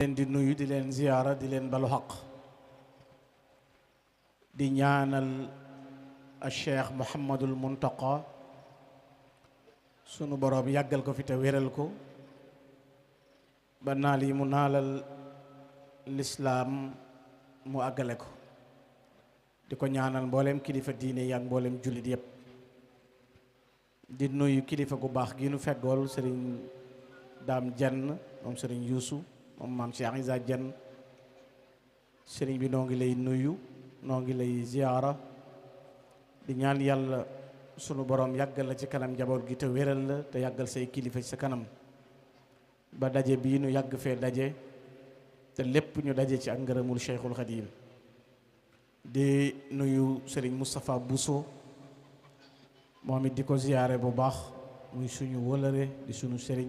leen di nuyu di leen ziyaara di leen balu xaq di ñaanal al cheikh Muhammadul Muntaqa sunu boroom yàggal ko fi te wéral ko ba naal yi mu naalal lislaam mu àggale ko di ko ñaanal mbooleem kilifa diine yi ak mbooleem jullit yépp di nuyu kilifa gu baax gi nu feggool sëriñ Daam Jenn moom sëriñ Yuusu moom maam Cheikh Isa Jenn sëriñ bi noo ngi lay nuyu noo ngi lay ziyaara di ñaan yàlla sunu boroom yàggal la ci kanam njaboot gi te wéral la te yàggal say kilifa ci sa kanam ba daje bii nu yàgg fee daje te lépp ñu daje ci ak ngërëmul Cheikhul Xadim di nuyu sëriñ Moustapha Bousso moom it di ko ziyaare bu baax muy suñu wëlëre di suñu sëriñ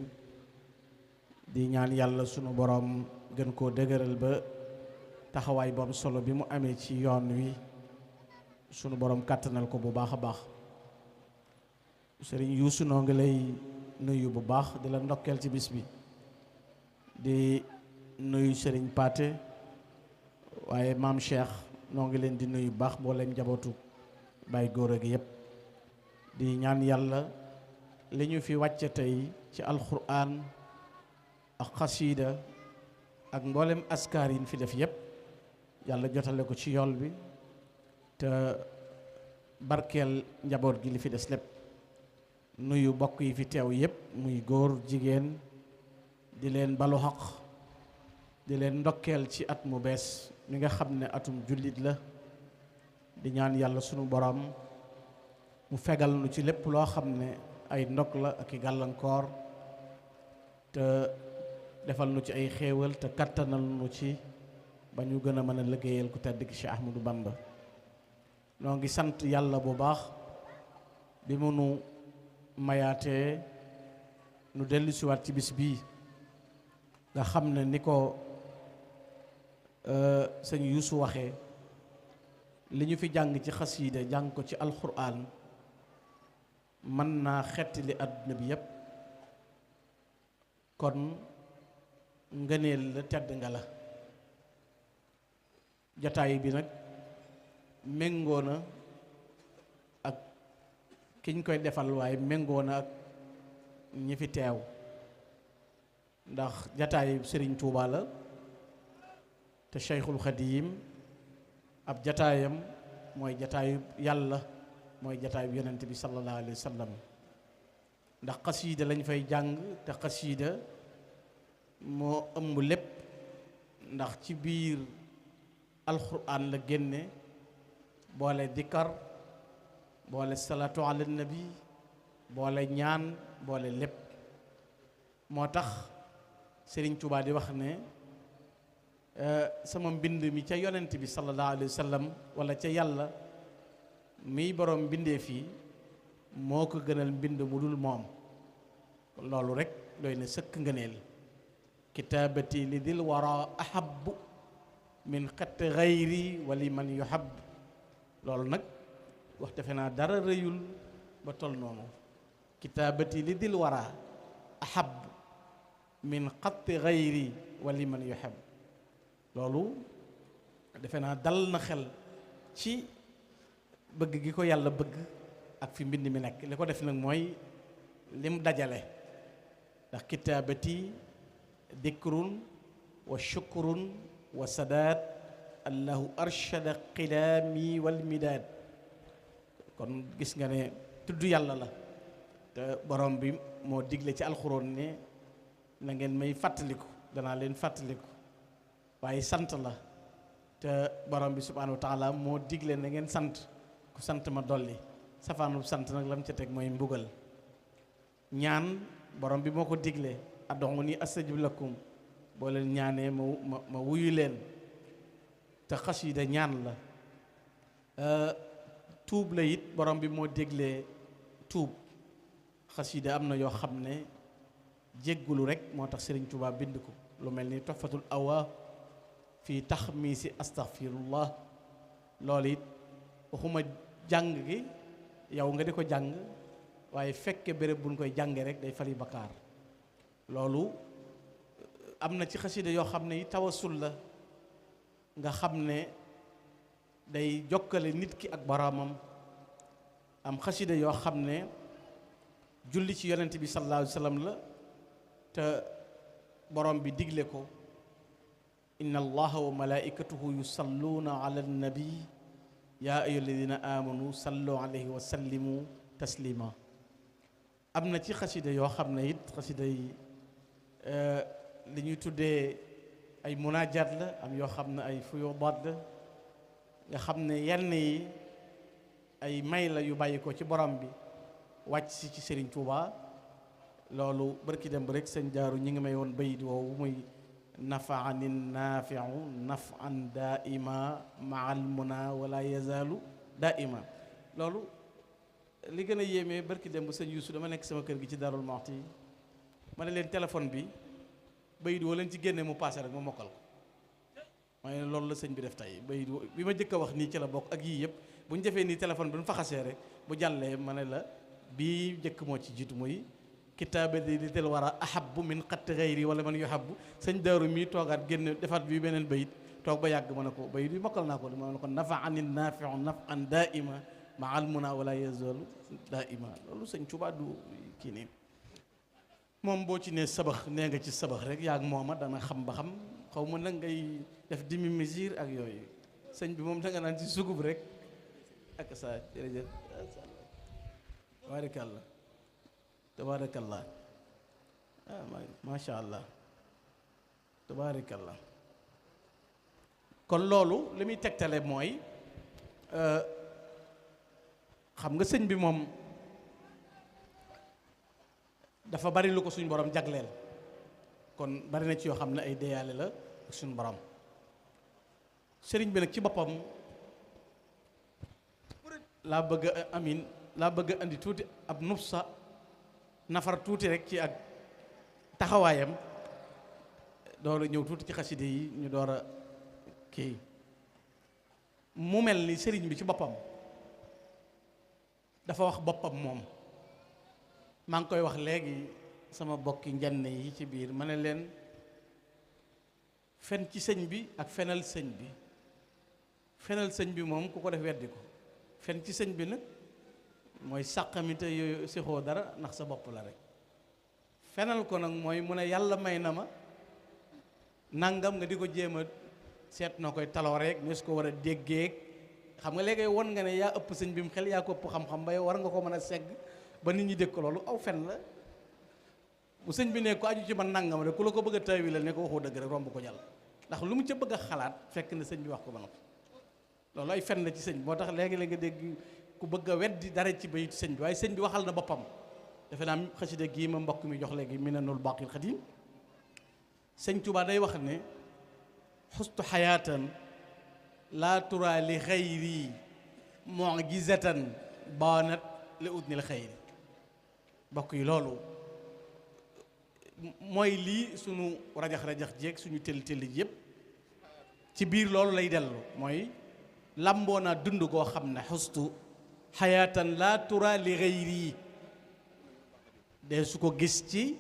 di ñaan yàlla sunu boroom gën koo dëgëral ba taxawaay bu am solo bi mu amee ci yoon wi sunu boroom kàttanal ko bu baax a baax sëriñ Yuusu noo ngi lay nuyu bu baax di la ndokkeel ci bis bi di nuyu sëriñ Paate waaye maam Cheikh noo ngi leen di nuyu bu baax mbooleem njabootu Baay Góora gi yépp di ñaan yàlla li ñu fi wàcce tey ci alxuraan ak xasiida ak mboolem askar yi ñu fi def yépp yàlla jotale ko ci yool bi te barkeel njaboot gi li fi des lépp nuyu bokk yi fi teew yépp muy góor jigéen di leen balu xaq di leen ndokkeel ci at mu bees mi nga xam ne atum jullit la di ñaan yàlla sunu borom mu fegal nu ci lépp loo xam ne ay ndog la ak i gàllankoor te defal nu ci ay xéewal te kattanal nu ci ba ñu gën a mën a liggéeyal ku tedd ki Cheikh Ahmadou Bamba noo ngi sant yàlla bu baax bi mu nu mayaatee nu dellu siwaat ci bis bii nga xam ne ni ko sëñ Yuusu waxee li ñu fi jàng ci xasiida jàng ko ci alxuraan mën naa xettali àdduna bi yépp kon ngëneel la tedd nga la jataay bi nag méngoo na ak kiñ koy defal waaye méngoo na ak ñi fi teew ndax jataay Sëriñ Tuuba la te Cheikhul Xadim ab jataayam mooy jataayu yàlla mooy jataayu yonent bi sallallahu alayhi wa sallam ndax xasiida lañ fay jàng te xasiida moo ëmb lépp ndax ci biir alxuraan la génne boole dikkar boole salaatu ala nabi boole ñaan boole lépp moo tax Sëriñ Tuubaa di wax ne sama mbind mi ca yonent bi sallallahu alayhi wa sallam wala ca yàlla miy borom mbindee fii moo ko gënal mbind mu dul moom loolu rek doy na sëkk ngëneel kitaabati li dil wara ahabbu min xatti xayri wali man yuhab loolu nag wax defe naa dara rëyul ba tol noonu kitaabati li dil wara ahabbu min xatti xayri wali man yuhab loolu defe naa dal na xel ci bëgg gi ko yàlla bëgg ak fi mbind mi nekk li ko def nag mooy lim dajale ndax kitaabati dikrun wa shukrun wa sadaat allahu arshada qilaami wal midaad kon gis nga ne tudd yàlla la te borom bi moo digle ci alxuraan ne na ngeen may fàttaliku danaa leen fàttaliku waaye sant la te borom bi subhaanahu wa taala moo digle na ngeen sant ku sant ma dolli safaanu sant nag lam ca teg mooy mbugal ñaan borom bi moo ko digle ad'uuni astajib lakum boo leen ñaanee ma wuyu leen te xasiida ñaan la tuub la it borom bi moo déglee tuub xasiida am na yoo xam ne jéggulu rek moo tax Sëriñ Tuubaa bind ko lu mel ni Tuhfatul Awwaa fii taxmiisi astaghfirullah loolu it waxuma jàng gi yow nga di ko jàng waaye fekke béréb buñ koy jànge rek day fari bakkaar loolu am na ci xasida yoo xam ne yi tawasul la nga xam ne day jokkale nit ki ak boroomam. am xasida yoo xam ne julli ci yonent bi sallallahu alayhi wa sallam la te borom bi digle ko inna allaha wa malaikatahu yusalluuna ala nabi yaa ayyuha alladina amanu sallu alayhi wa sallimu taslima. am na ci xasida yoo xam ne it xasida yi li ñuy tuddee ay munaajaat la, am yoo xam ne ay fuyudaat la nga xam ne yenn yi ay may la yu bàyyi ko ci borom bi wàcc si ci Serigne Touba. loolu barki dem ba rek sëñ Jaaru ñi ngi may woon bayit woowu muy nafaani naafiu nafan daaima maal muna wala yazaalu daaima. loolu li gën a yéeme barki dem ba sëñ Yuusu dama nekk sama kër gi ci Darou Mouhty ma ne leen téléphone bi bayit woo leen ci génne mu paase rek ma mokkal ko. ma ne loolu la sëñ bi def tey bayit bi ma jëkk a wax nii ci la bokk ak yii yëpp bu ñu defee nii téléphone bi nu fa xasee rek bu jàllee ma ne la bii njëkk moo ci jiitu muy kitaabati li tel war a ahabbu min xatti xayri wala man yuhabbu. sëñ Daaru mii toogaat génn defaat bi beneen bayit toog ba yàgg ma ne ko bayit bi mokkal naa ko li ma ne ko nafaani naafiu nafan daaima ma almuna wala yazalu daaima. loolu sëñ Tuubaa du kii nii moom boo ci nee sabax nee nga ci sabax rek yaa ak mooma dana xam ba xam xaw ma nag ngay def demi mesure ak yooyu. sëñ bi moom danga naan ci sugub rek ak sa jërëjëf tabaarakallah tabaarakallah macha allah tabaarakallah. kon loolu li muy tegtale mooy xam nga sëñ bi moom dafa bari lu ko suñu borom jagleel, kon bari na ci yoo xam ne ay déyaale la ak suñu borom. sëriñ bi nag ci boppam laa bëgg a laa bëgg a andi tuuti ab nufsa nafar tuuti rek ci ak taxawaayam door a ñëw tuuti ci xaside yi ñu door a kii. mu mel ni sëriñ bi ci boppam dafa wax boppam moom. maa ngi koy wax léegi sama bokki njanne yi ci biir ma ne leen fen ci sëñ bi ak fenal sëñ bi. fenal sëñ bi moom ku ko def weddi ko. fen ci sëñ bi nag mooy sàqamite yooyu sixoo dara ndax sa bopp la rek. fenal ko nag mooy mu ne yàlla may na ma nangam nga di ko jéem a seet noo koy taloo rek ne su ko war a déggee. xam nga léegi won nga ne yaa ëpp sëñ bi mu xel yaa ko ëpp xam-xam ba war nga ko mën a segg ba nit ñi dégg ko. loolu aw fen la. bu sëñ bi ne ko aju ci man nangam rek ku la ko bëgg a taawi la ne ko waxoo dëgg rek romb ko jàll. ndax lu mu ca bëgg a xalaat fekk na sëñ bi wax ko ba noppi. loolu ay fen la ci sëñ bi moo tax léegi-léegi nga dégg ku bëgg a weddi dara ci bayitu sëñ bi waaye sëñ bi waxal na boppam. defe naa xasida gii ma mbokk mi jox léegi Minanul Baaqil Xadiim sëñ Tuubaa day wax ne xustu xayaatan laa tura li xayri mu'jizatan baanat li udnil xayri. mbokk yi loolu mooy lii sunu rajax-rajax jeeg suñu tëll-tëll yëpp ci biir loolu lay dellu. mooy lamboo naa dund koo xam ne xustu xayaatan laa tura li xayri de su ko gis ci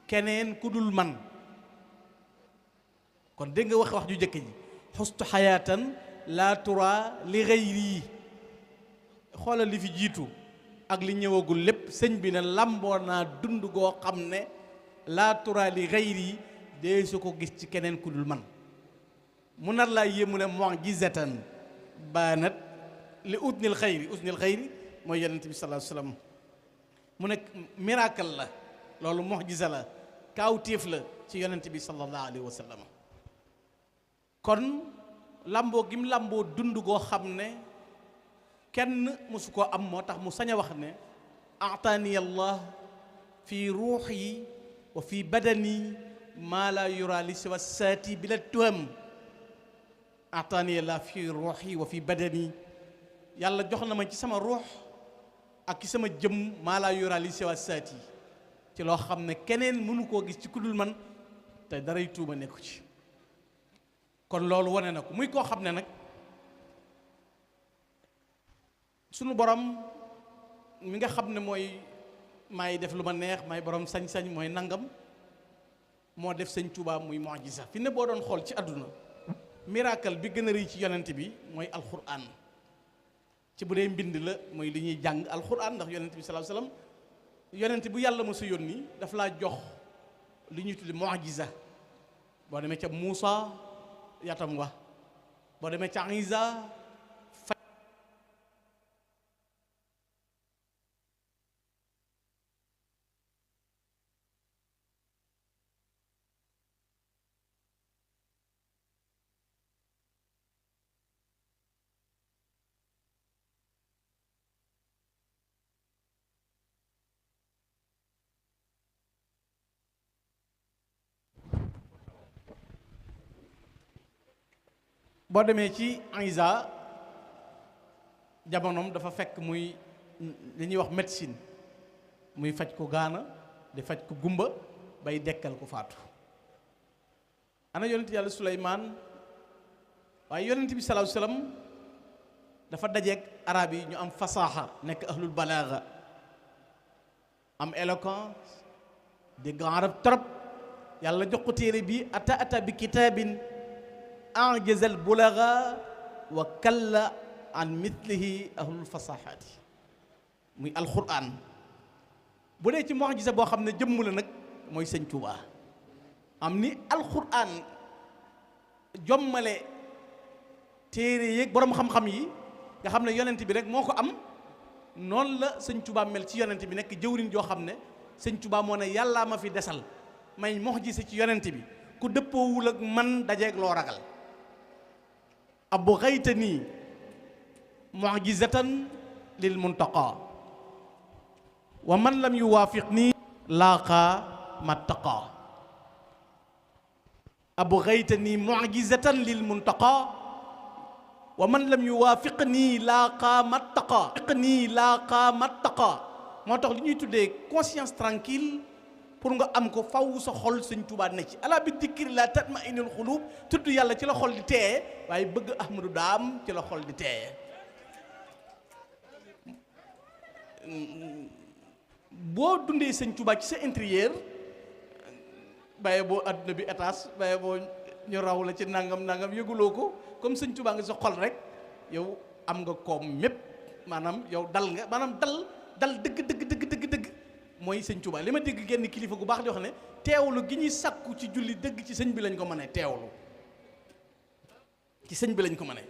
keneen ku dul man. kon dégg nga wax ju jëkk ji xustu xayaatan laa tura li xayri. xoolal li fi jiitu ak li ñëwagul lépp sëñ bi ne lamboo naa dund goo xam ne laa tura li xayri de su ko gis ci keneen ku dul man. mu nar laa yéemu ne mu'jizatan baanat li udnil xayri. udnil xayri mooy yonent bi sallallahu alayhi wasallam. mu nekk miracle la loolu mu'jiza la kaawteef la ci yonent bi sallallahu alayhi wasallam. kon lamboo gim lamboo dund goo xam ne kenn mësu koo am moo tax mu sañ a wax ne ataani allah fi ruuxi wa fi badani maa la yura li siwa saati bila tuham. ataani allah fi ruuxi wa fi badani yàlla jox na ma ci sama ruux ak ci sama jëm maa la yura li siwa saati ci loo xam ne keneen mënu koo gis ci kudul man te daray tuuma nekku ci. kon loolu wane na ko muy koo xam ne nag sunu borom mi nga xam ne mooy maay def lu ma neex may borom sañ-sañ mooy nangam moo def sëñ Tuubaa muy mu'jiza fi ne boo doon xool ci àdduna miracle bi gën a rëy ci yonent bi mooy alxuraan ci bu dee mbind la mooy li ñuy jàng alxuraan ndax yonent bi sallallahu alayhi wasallam yonent bu yàlla ma sa yónni daf laa jox li ñuy tudde mu'jiza boo demee ca Muusa yatam wa boo demee ca Isa boo demee ci Isa jamonoom dafa fekk muy li ñuy wax médecine muy faj ko gaana di faj ko gumba bay dekkal ko faatu ana yonent yàlla Suleymaan waaye yonent bi sallallahu alayhi wasallam dafa dajeek arab yi ñu am fasaaxa nekk ahlul balaaga am éloquence dégg arab trop yàlla jox ko téere bi ata bi kitaabin ajazal bulaga wa kalla an mithlihi ahlul fasahaati muy alquran bu dee ci mu'jiza boo xam ne jëmm la nag mooy sëñ Tuubaa am ni alquran jommale téere yeeg boroom xam-xam yi nga xam ne yonent bi rek moo ko am noonu la sëñ Tuubaa mel ci yonent bi nekk jëwriñ joo xam ne sëñ Tuubaa moo ne yàllaa ma fi desal may mu'jiza ci yonent bi ku dëppoowul ak man dajeeg loo ragal abu xaytani mu'jizatan lil muntaqa wa man lam yuwaafiqni laaqa mattaqa abu xaytani mu'jizatan lil muntaqa wa man lam yuwaafiqni laaqa mattaqa moo tax li ñuy tuddee conscience tranquille pour nga am ko faw sa xol sëñ Tuubaa ne ci ala bi dikri la tatma'innul xulub tudd yàlla ci la xol di teeye waaye bëgg Ahmadu Daam ci la xol di teeye boo dundee sëñ Tuubaa ci sa intérieur bàyyi boo adduna bi étage bàyyi boo ñu raw la ci nangam yëguloo ko comme sëñ Tuubaa nga sa xol rek yow am nga koom mépp maanaam yow dal nga maanaam dal dëgg mooy sëñ Tuubaa li ma dégg genn kilifa gu baax di wax ne teewlu gi ñuy sàkku ci julli dëgg ci sëñ bi lañ ko mënee teewlu ci sëñ bi lañ ko mënee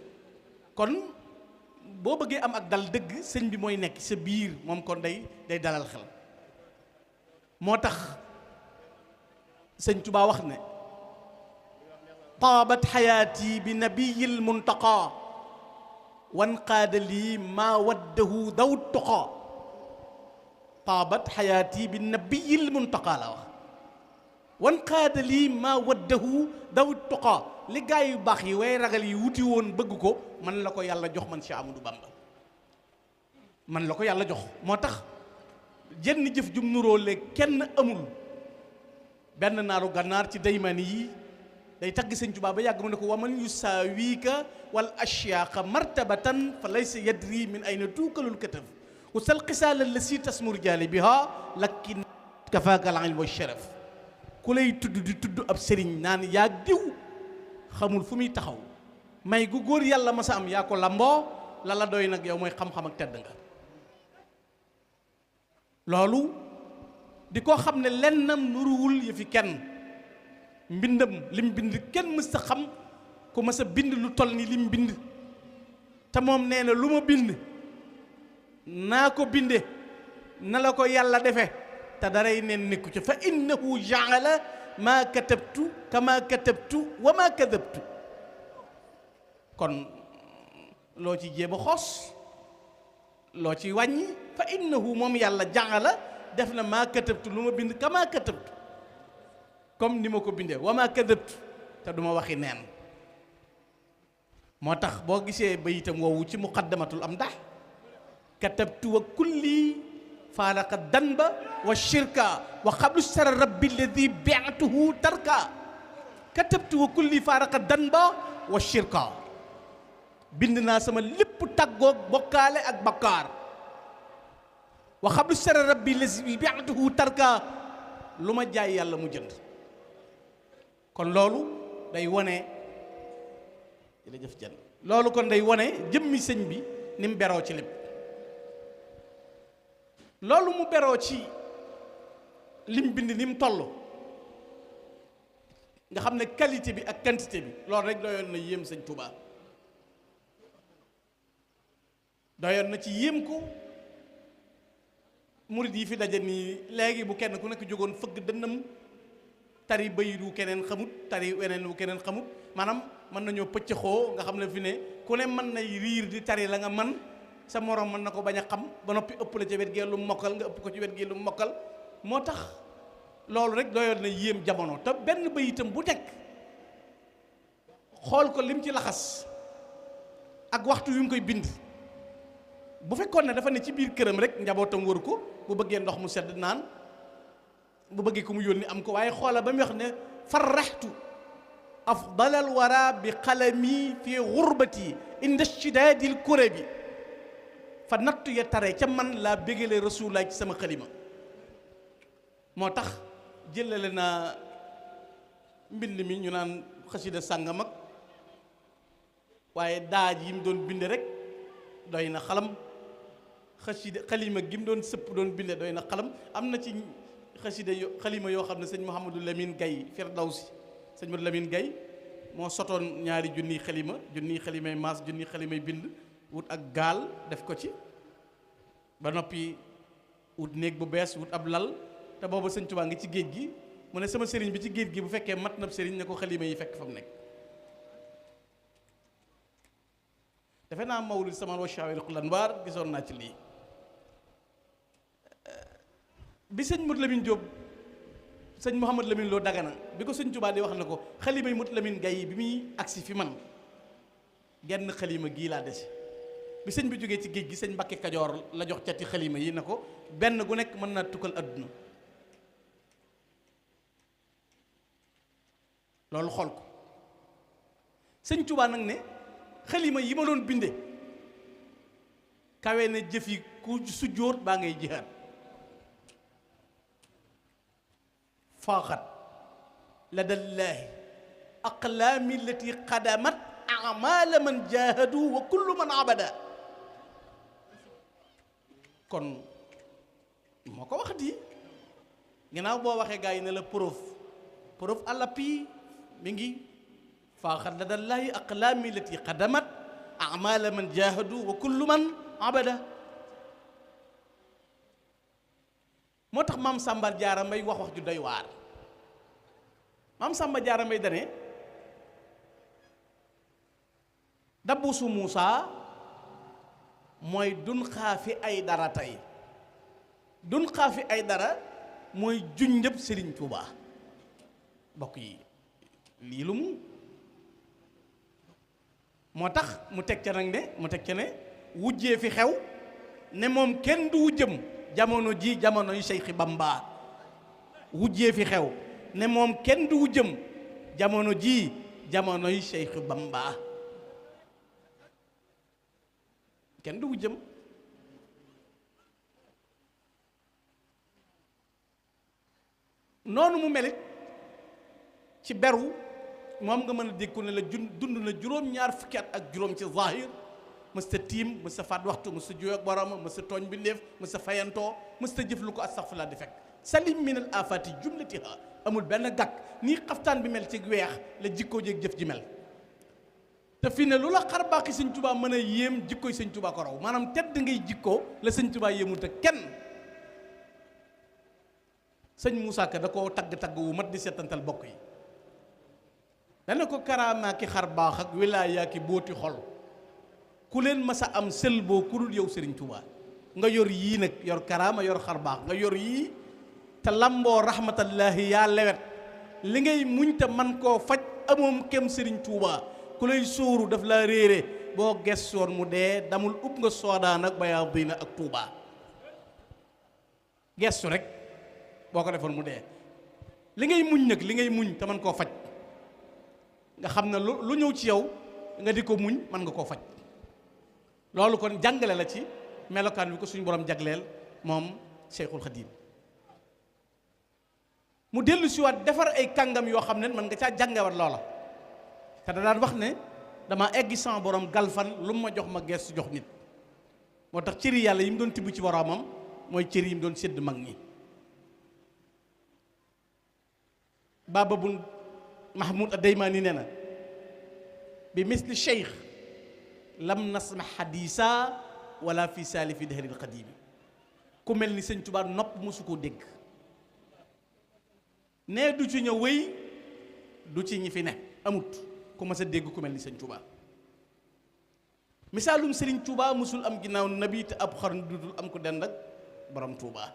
kon boo bëggee am ak dal dëgg sëñ bi mooy nekk sa biir moom kon day dalal xel moo tax sëñ Tuubaa wax ne taabat xayaati bi nabiyil muntaqa wan qaada lii maa waddahu daw tuqa taabat xayaati bi nabiyil muntaqa la wax wan qaada lii maa waddahu daw tuqa li gaa yu baax yi way ragal yi wuti woon bëgg ko man la ko yàlla jox man Cheikh Amadou Bamba man la ko yàlla jox moo tax jenn jëf jum nuróole kenn amul benn naaru gànnaar ci daymani yi day tagg sëñ Tuubaa ba yàgg mu ne ko waman yusaawiika wal ashyaaqa martabatan fa laysa yadri min ayna tuukalul kataf usal xisaala la si tasmur jaali biha lakkin kafaakal ilm wa sharaf ku lay tudd di tudd ab sëriñ naan yaa diw xamul fu muy taxaw may gu góor yàlla ma sa am yaa ko lamboo la la doy nag yow mooy xam-xam ak tedd nga loolu di ko xam ne lennam nuruwul yëfi kenn mbindam lim bind kenn mës sa xam ku mës a bind lu toll ni lim bind te moom nee na lu ma bind naa ko binde na la ko yàlla defe te daray neen nekku ci fa innahu jaala maa katabtu kama katabtu wa maa kadabtu kon loo ci jéem a xos loo ci wàññi fa innahu moom yàlla jaala def na maa katabtu lu ma bind kama katabtu comme ni ma ko bindee wa maa kadabtu te du ma waxi neen moo tax boo gisee bayitam woowu ci muqaddamatul am ndax katabtu wa kulli faaraqa danba wa shirka wa xablu sara rabbi alladi bi'tuhu tarka katabtu wa kulli faaraqa danba wa shirka bind naa sama lépp tàggoog bokkaale ak bakkaar wa xablu sara rabbi alladi bi'tuhu tarka lu ma jaay yàlla mu jënd kon loolu day wone jërëjëf Jenn loolu kon day wone jëmmi sëñ bi ni mu beroo ci lépp loolu mu beroo ci lim bind ni mu toll nga xam ne qualité bi ak quantité bi loolu rek doyoon na yéem sëñ Touba doyoon na ci yéem ko murid yi fi daje nii léegi bu kenn ku nekk jógoon fëgg dënnam tari bayit wu keneen xamut tari weneen wu keneen xamut maanaam mën nañoo pëccëxoo nga xam ne fi ne ku ne mën nay riir di tari la nga man sa morom mën na ko bañ a xam ba noppi ëpp la ca wet gee lu mokkal nga ëpp ko ci wet gee lu mokkal moo tax loolu rek doyoon na yéem jamono te benn bayitam bu nekk xool ko lim ci laxas ak waxtu wi mu koy bind bu fekkoon ne dafa ne ci biir këram rek njabootam wër ko bu bëggee ndox mu sedd naan bu bëggee ko mu yónni am ko waaye xoola ba mu wax ne farraxtu afdalal wara bi qalami fi gurbati inda shidaadil kurabi fa nattu ya tare ca man laa bégale rasulaay ci sama xalima moo tax jëlale naa mbind mi ñu naan xasida sàngam ak waaye daaj yi mu doon binde rek doy na xalam xasida xalima gi mu doon sëpp doon binde doy na xalam am na ci xasida xalima yoo xam ne sëñ Mouhamadou Lamine Gaye Firdawsi sëñ Mouhamadou Lamine Gaye moo sotoon ñaari junniy xalimay maas junniy xalimay bind wut ak gaal def ko ci ba noppi wut néeg bu bees wut ab lal te booba sëñ Tuubaa ngi ci géej gi mu ne sama sëriñ bi ci géej gi bu fekkee mat na sëriñ ne ko xalima yi fekk fa mu nekk defe naa mawlid sama wa shawirul anwar gisoon naa ci lii bi sëñ Mut Lamin Jóob sëñ Mouhamad Lamin Loo Dagana bi ko sëñ Tuubaa di wax na ko xalima yi Mut Lamin Gay bi muy agsi fi man genn xalima gii laa dese bi sëñ bi jógee ci géej gi sëñ Mbàkke Kajoor la jox cati xalima yi na ko benn gu nekk mën naa tukkal adduna loolu xool ko sëñ Tuubaa nag ne xalima yi ma doon binde kawe na jëf yi ku sujjóot baa ngay jihaad faaxat la dallaahi aqlaami allati qadamat amala man jahadu wa kullu man abada kon moo ko wax di ginnaaw boo waxee gaa yi ne la preuve à l'appui mi ngi faaxat la dallaahi aqlaami allati qadamat amala man jahadu wa kullu man abada moo tax maam Samba Jaara Mbay wax ju doy waar maam Samba Jaara Mbay dane dabbusu Muusa mooy dun xaafi ay dara tey dun xaafi ay dara mooy junjëb Sëriñ Tuubaa bokk yi lii lu mu moo tax mu teg ca nag ne wujjee fi xew ne moom kenn du wujjëm jamono ji jamono yu Seyxi Bamba wujjee fi xew ne moom kenn du wujjëm jamono ji jamono yu Seyxi Bamba kenn du wujjëm noonu mu melit ci beru moom nga mën a dégg ko ne la dund na juróom-ñaar fukki at ak juróom ci zahir mës ta tiim mës ta faat waxtu mës ta juyoo ak borom mës ta tooñ bindeef mës ta fayantoo mës ta jëf lu ko astaghfirullah di fekk salim min al afati jumlatiha amul benn gàkk nii xaftaan bi mel ci weex la jikkoo jéeg jëf ji mel te fii ne lu la xar baaxi sëñ Tuubaa mën a yéem jikkooy sëñ Tuubaa ko raw maanaam tedd ngay jikkoo la sëñ Tuubaa yéemul te kenn sëñ Moussa Ka da koo tagg wu mat di seetantal bokk yi dana ko karaamaa ki xar baax ak wilaayaa ki booti xol ku leen masa am sël boo ku dul yow Sëriñ Tuubaa nga yor yii nag yor karaama yor xar baax nga yor yii te lamboo rahmatallahi yaa lewet li ngay muñ te man koo faj amoom kem Sëriñ Tuubaa ku lay sóoru daf laa réere boo gestoon mu dee damul ub nga soodaan ak bayaa dina ak Tuubaa gestu rek boo ko defoon mu dee li ngay muñ nag li ngay muñ te man koo faj nga xam ne lu ñëw ci yow nga di ko muñ mën nga koo faj loolu kon jàngale la ci melokaan bi ko suñu borom jagleel moom Cheikhul Khadim mu dellu si waat defar ay kàngam yoo xam ne mën nga caa jàngewat loola te da daan wax ne dama eggi sama borom galfan lu mu ma jox ma geestu jox nit moo tax cëri yàlla yi mu doon tibb ci boromam mooy cëri yi mu doon sédd mag ñi. Baba bun Mahmoud ad-Daymaani nee na bi misli cheikh lam nasma xadisa wala fi saalifi dahril qadimi ku mel ni sëñ Tuubaa nopp mosu koo dégg nee du ci ñëw wéy du ci ñi fi ne amut ku mas a dégg ku mel ni sëñ Tuubaa misaalum sëriñ Tuubaa mosul am ginnaaw nabi te ab xarnu dudul am ko dend ak borom Tuubaa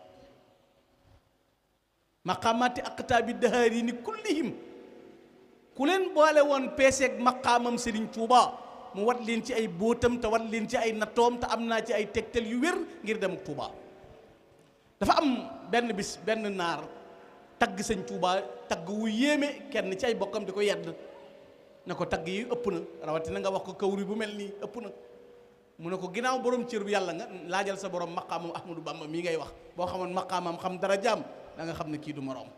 maqaamaati aqtaabi dahaari ni kullihim ku leen boole woon peeseeg maqaamam sëriñ Tuubaa mu wat leen ci ay bóotam te wat leen ci ay nattoom te am naa ci ay tegtal yu wér ngir dem ak Tuubaa dafa am benn bis benn naar tagg sëñ Tuubaa tagg wu yéeme kenn ci ay bokkam di ko yedd na ko tagg yi ëpp na rawatina nga wax ko kawri bu mel nii ëpp na mu ne ko ginnaaw borom cër bu yàlla nga laajal sa borom maqaamam Ahmadou Bamba mii ngay wax boo xamoon maqaamam xam dara jaam da nga xam ne kii du moroom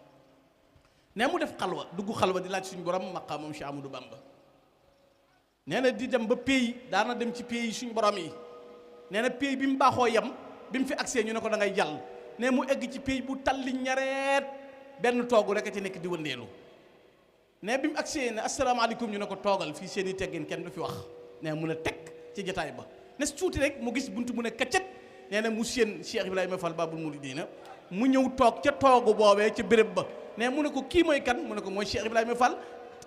nee mu def xalwa dugg xalwa di laaj suñu borom maqaamam Cheikh Ahmadou Bamba nee na di dem ba pays daana dem ci pays yi suñu borom yi nee na pays bi mu baaxoo yem bi mu fi agsee ñu ne ko da ngay jàll nee mu egg ci pays bu talli ñareet benn toogu rek a ci nekk di wëndeelu nee bi mu agsee ne asalaamaaleykum ñu ne ko toogal fii seen i teggin kenn du fi wax nee mun a teg ci jataay ba ne tuuti rek mu gis buntu mu ne kaccet nee na mu seen Cheikh Ibrahima Fall Babul Mouridina mu ñëw toog ca toogu boobee ca béréb ba nee mu ne ko kii mooy kan mu ne ko mooy Cheikh Ibrahima Fall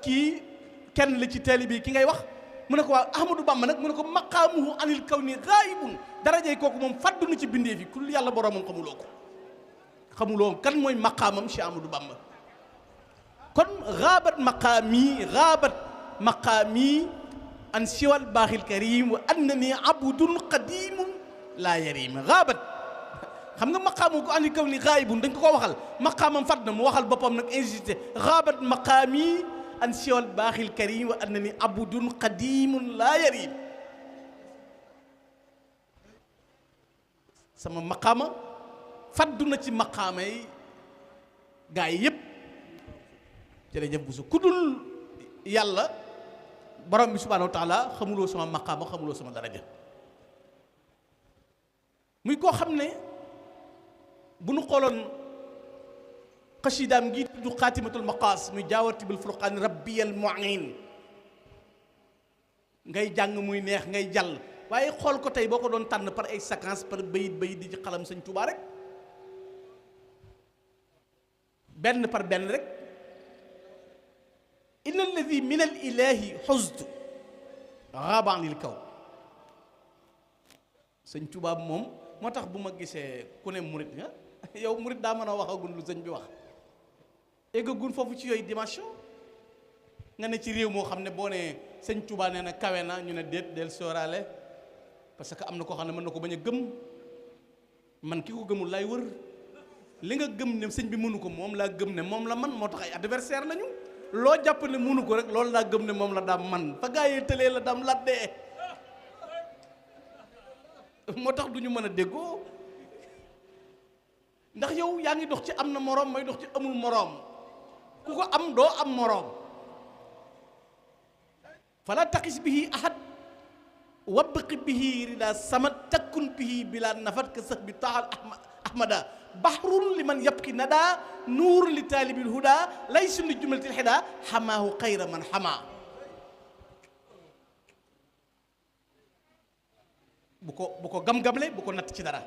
kii kenn la ci taalibe bi ki ngay wax mu ne ko waaw Ahmadou Bamba nag mu ne ko maqaamuhu anil kawni ghaibun darajey kooku moom fàddu na ci bindee fi ku yàlla boroomam xamuloo ko xamuloo kan mooy maqaamam Cheikh Ahmadou Bamba kon gaabat maqaami an siwal baaxil karim wa annani abdun qadimun laa yarim gaabat xam nga maqaamu ko anil kawni ghaibun dañ ko ko waxal maqaamam fàdd na mu waxal boppam nag insisté gaabat maqaami an siwal baaxil karim wa annani abdun qadimun laa yarim sama maqaama faddu na ci maqaama yi gaa yi yëpp jërëjëf bu su kudul yàlla borom bi subhaanahu wa taala xamuloo sama maqaama xamuloo sama daraja muy koo xam ne bu nu xooloon xasidaam gi tudd xaatimatul maqaas muy jaawati bil furqaan rabbiyal mu'in ngay jàng muy neex ngay jàll waaye xool ko tey boo ko doon tànn par ay séquence par bayit di ci xalam sëñ Tuubaa rek benn par benn rek inna alladi min al ilahi xusdu xaaba anil kaw sëñ Tuubaa moom moo tax bu ma gisee ku ne murit nga yow murit daa mën a waxagul lu sëñ bi wax eggagun foofu ci yooyu dimension nga ne ci réew moo xam ne boo ne sëñ Tuubaa nee na kawe na ñu ne déet del sóoraale parce que am na koo xam ne mën na ko bañ a gëm man ki ko gëmul laay wër li nga gëm ne sëñ bi mënu ko moom laa gëm ne moom la man moo tax ay adversaire lañu loo jàpp ne mënu ko rek loolu laa gëm ne moom la daam man fa gaa yi tëlee la daam laddee moo tax du ñu mën a déggoo ndax yow yaa ngi dox ci am na moroom may dox ci amul moroom ku ko am doo am moroom fala taqis bihi ahad wabqi bihi rida samat takkun bihi bila nafat ka sax bi taal ahmada bahrun liman yabki nada nuur li taalibil huda lay sunni jumlatil hida xamaahu xayra man xamaa bu ko gam-gamle bu ko natt ci dara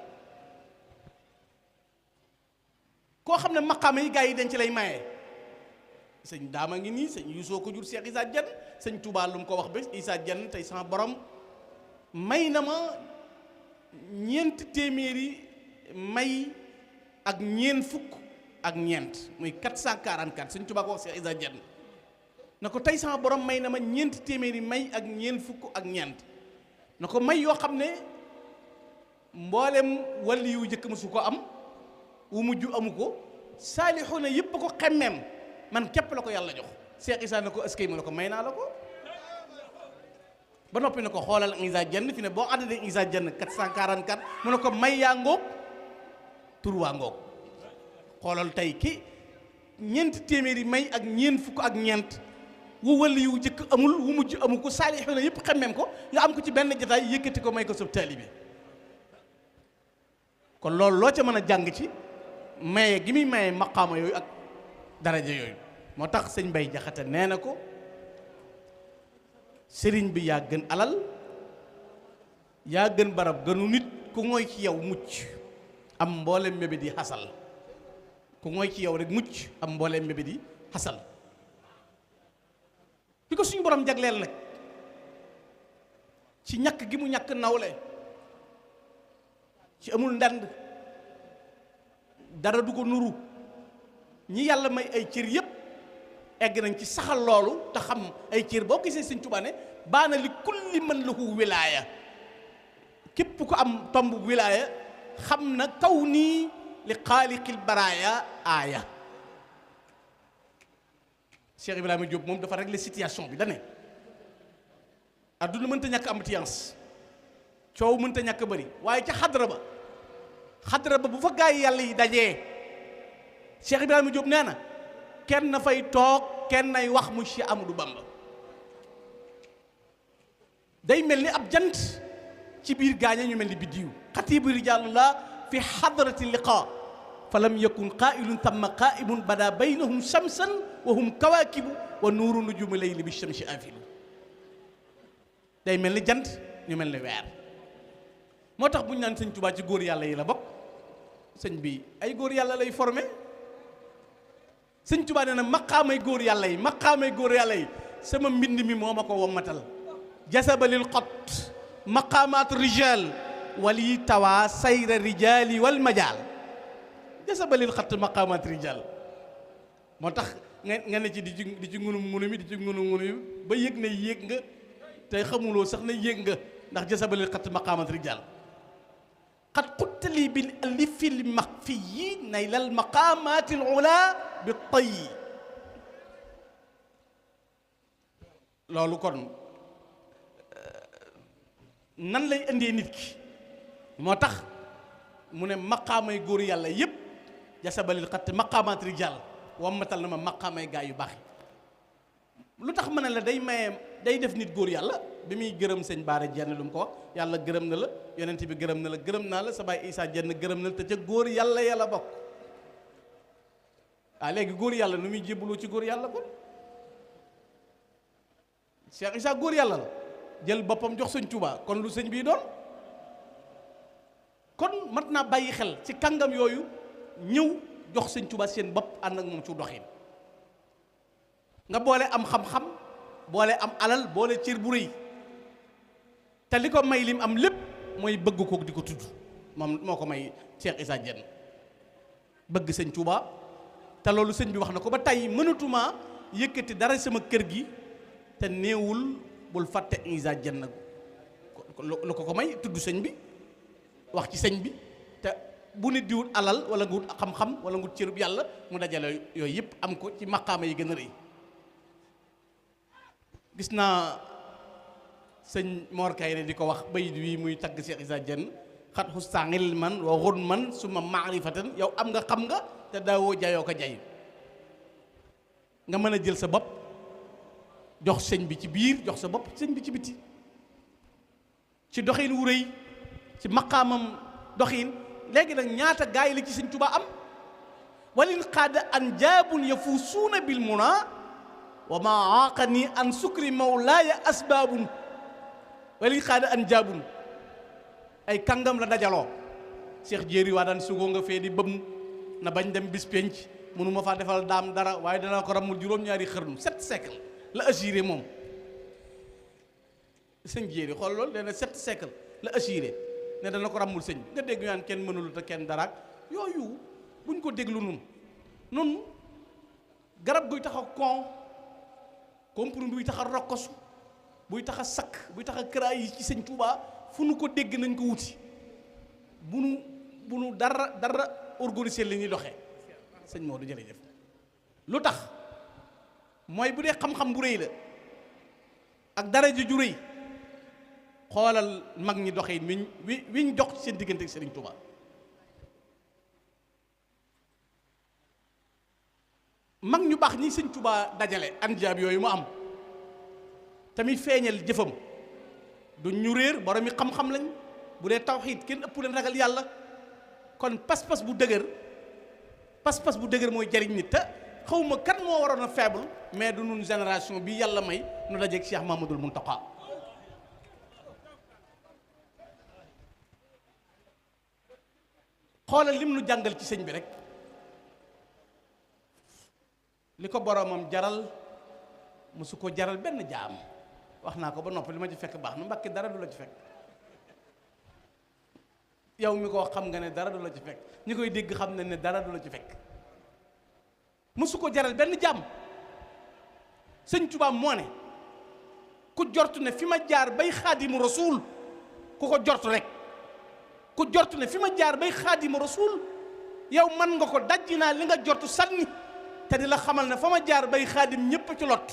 koo xam ne maqaama yi gaa yi dañ ci lay maye sëñ daama ngi nii sëñ Yuusoo ko jur Cheikh Issa Diène sëñ Touba lu mu ko wax ba Issa Diène tey sama borom may na ma 4 téeméeri may ak ñeent fukk ak ñeent muy 444 sëñ Touba ko wax Cheikh Issa Diène na ko tey sama borom may na ma 4 téeméeri may ak ñeent fukk ak ñeent na ko may yoo xam ne mboolem wàlli yu jëkk ma su ko am wu mujj amu ko saalixuuna yëpp ko xemmeem man képp la ko yàlla jox Cheikh Issa na ko askay mu ne ko may naa la ko ba noppi ne ko xoolal Issa Diène fi ne boo àndee Issa Diène 444 mu ne ko may yaa ngoog tur waa ngoog xoolal tey ki ñeenti téeméeri may ak ñeent fukk ak ñeent wu wëli yu jëkk amul wu mujj amu ko saalixuuna yëpp xemmeem ko nga am ko ci benn jataay yëkkati ko may ko sab taalibe kon loolu loo ca mën a jàng ci maye gi muy maye maqaama yooyu ak daraja yooyu moo tax sëñ Bay Jaxate nee na ko sëriñ bi yaa gën alal yaa gën barab gënu nit ku ngooy ci yow mucc am mboolem mébét yi xasal ku ngooy ci yow rek mucc am mboolem mébét yi xasal bi ko suñu borom jagleel nag ci ñàkk gi mu ñàkk nawle ci amul ndand dara du ko nuru ñi yàlla may ay cër yépp egg nañ ci saxal loolu te xam ay cër boo gisee Sëñ Tuubaa ne baana li kulli man lahu wilaaya képp ko am tomb wilaaya xam na kaw nii li xaaliqil baraaya aaya Cheikh Ibrahima Diop moom dafa régler situation bi da ne adduna mënta ñàkk ambiance coow mënta ñàkk bëri waaye ca xadra ba bu fa gaay yàlla yi dajee Cheikh Ibrahima Diop nee na kenn na fay toog kenn nay wax mu Cheikh Amadou Bamba day mel ni ab jant ci biir gaaña ñu mel ni biddiw xatibu rijalullah fi xadrati liqa fa lam yakun qaa'ilun tamma qaa'imun bada baynahum shamsan wa hum kawaakibu wa nuuru nujumi layli bi shamsi afilu day mel ni jant ñu mel ni weer moo tax bu ñu naan sëñ Tuubaa ci góor yàlla yi la bokk sëñ bi ay góor yàlla lay formé sëñ Tuubaa nee na maqaamay góor yàlla yi sama mbind mi moo ma ko wommatal jasabalil xot maqaamaat rijal wali tawa sayra rijali wal majal jasabalil xot maqaamaat rijal moo tax nga ne ci di ci ngunum ba yëg ne yéeg nga tey xamuloo sax ne yéeg nga ndax jasabalil xot maqaamaat rijal xat xuttali bil alifil maxfiyi naylal maqaamaatil ula bi tay loolu kon nan lay indee nit ki moo tax mu ne maqaamay góor yàlla yépp jasabalil xat maqaamaat rijal wammatal na ma maqaamay gaa yu baax yi lu tax ma ne la day maye day def nit góor yàlla bi muy gërëm sëñ Baara Jenn lu mu ko wax yàlla gërëm na la yonent bi gërëm na la gërëm naa la sa baay Isaa Jenn gërëm na la te ca góor yàlla yàlla bokk léegi góor yàlla nu muy jébbaloo ci góor yàlla kon Cheikh Isaa góor yàlla la jël boppam jox sëñ Tuubaa kon lu sëñ bii doon kon mat naa bàyyi xel ci kàngam yooyu ñëw jox sëñ Tuubaa seen bopp ànd ak moom ci doxin nga boole am xam-xam boole am alal boole cër bu rëy te li ko may lim am lépp mooy bëgg ko di ko tudd moom moo ko may Cheikh Issa Diène bëgg sëñ Tuubaa te loolu sëñ bi wax na ko ba tey mënatuma yëkkati dara sama kër gi te néewul bul fàtte Issa Diène lu ko may tudd sëñ bi wax ci sëñ bi te bu nit di wut alal wala nga wut xam-xam wala nga wut cërub yàlla mu dajale yooyu yëpp am ko ci maqaama yi gën a rëy gis naa sëñ Mor Kayre di ko wax bayit wi muy tagg Cheikh Issa Diène xat xusta ilman wa xunman suma maarifatan yow am nga xam nga te daawoo jayoo ko jay nga mën a jël sa bopp jox sëñ bi ci biir jox sa bopp sëñ bi ci biti ci doxin wu rëy ci maqaamam doxin léegi nag ñaata gaay la ci sëñ Tuubaa am walin qaada an jaabun yafuusuuna bil muna wa ma aaqani an sukri mawlaaya asbaabun walin qaada an jaabun ay kàngam la dajaloo Cheikh Jéeri waa daan sugoo nga fee di bëm na bañ dem bis penc mënuma faa defal daam dara waaye danaa ko ramul juróom-ñaari xërnu 7 siècle la assuré moom sëñ Jéeri xool loolu nee na 7 siècle la assuré ne dana ko ramul sëñ bi nga dégg ñaan kenn mënul te kenn daraak yooyu buñ ko déglu nun garab guy tax a comprimé buy tax a rokkosu buy tax a sakk buy tax a këraay yi ci sëñ Tuubaa fu nu ko dégg nañ ko wuti bu nu dara organisé li ñuy doxee sëñ Maodo jërëjëf lu tax mooy bu dee xam-xam bu rëy la ak daraja ju rëy xoolal mag ñi doxee wiñ dox ci seen diggante ak Sëriñ Tuubaa mag ñu baax ñi sëñ Tuubaa dajale anjaab yooyu mu am tamit feeñal jëfam du ñu réer borom mi xam-xam lañ bu dee tawxiid kenn ëpp leen ragal yàlla kon pas-pas bu dëgër mooy jariñ nit te xawma kan moo waroon a faible mais du nun génération bi yàlla may nu dajeeg Cheikh Mahmadul Muntaqa xoolal lim nu jàngal ci sëñ bi rek li ko boromam jaral musu ko jaral benn jaam wax naa ko ba noppi li ma ci fekk baax na Mbàkke dara du la ci fekk yow mi ko xam nga ne dara du la ci fekk ñi koy dégg xam ne ne dara du la ci fekk musu ko jaral benn jaam sëñ Tuubaa moo ne ku jortu ne fi ma jaar bay xaadimu rasuul ku ko jortu rek ku jortu ne fi ma jaar bay xaadimu rasuul yow man nga ko dajji naa li nga jortu sànni te di la xamal ne fa ma jaar bay xaadim ñépp ci lot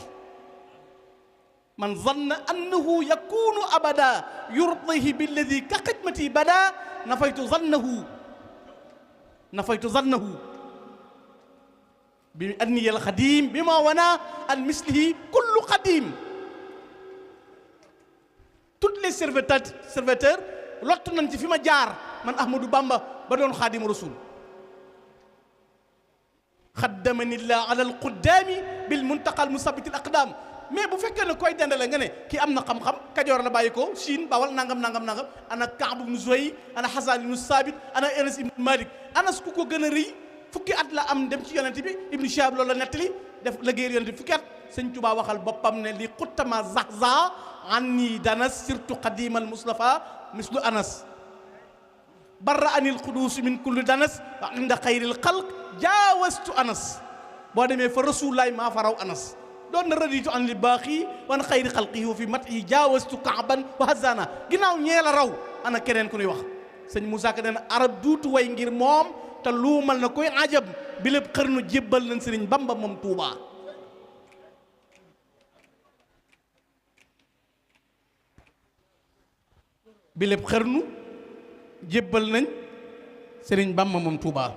man zanna annahu yakunu abada yurdihi billadi ka xidmati bada nafaytu zannahu bi anniyal xadim bi ma wana an mislihi kullu xadim tous les serviteurs lottu nañ ci fi ma jaar man Ahmadou Bamba ba doon xaadimu rasul xaddamani llah ala alquddaami bil muntaqa al musabit al aqdam mais bu fekkee ne koy dendale nga ne kii am na xam-xam Kajoor la bàyyi ko Chine Bawal nangam ana Kaab ibnu Zuhayr ana Hasan ibnu Saabit ana Anas ibnu Malik Anas ku ko gën a rëy fukki at la am dem ci yonent bi Ibnu Shihab loolu la nettali def liggéeyal yonent bi fukki at sëñ Tuubaa waxal boppam ne li xuttama zahza anni danas surtout qadimal Mustafa mislu Anas barra anil xudus min kulli danas wa inda xayril xalq jaawastu Anas boo demee fa rasulullaay maa fa raw Anas doon na raditu an li baaxi wan xayri xalqihi wa fi mat yi jaawastu kaaban wa hazana ginnaaw ñee la raw ana keneen ku ñuy wax sëñ Moussa Ka nee na arab duutu way ngir moom te luumal na koy ajab bi lépp xërnu jébbal nañ sëriñ Bamba moom Tuubaa bi lépp xërnu jébbal nañ sëriñ Bamba moom Tuubaa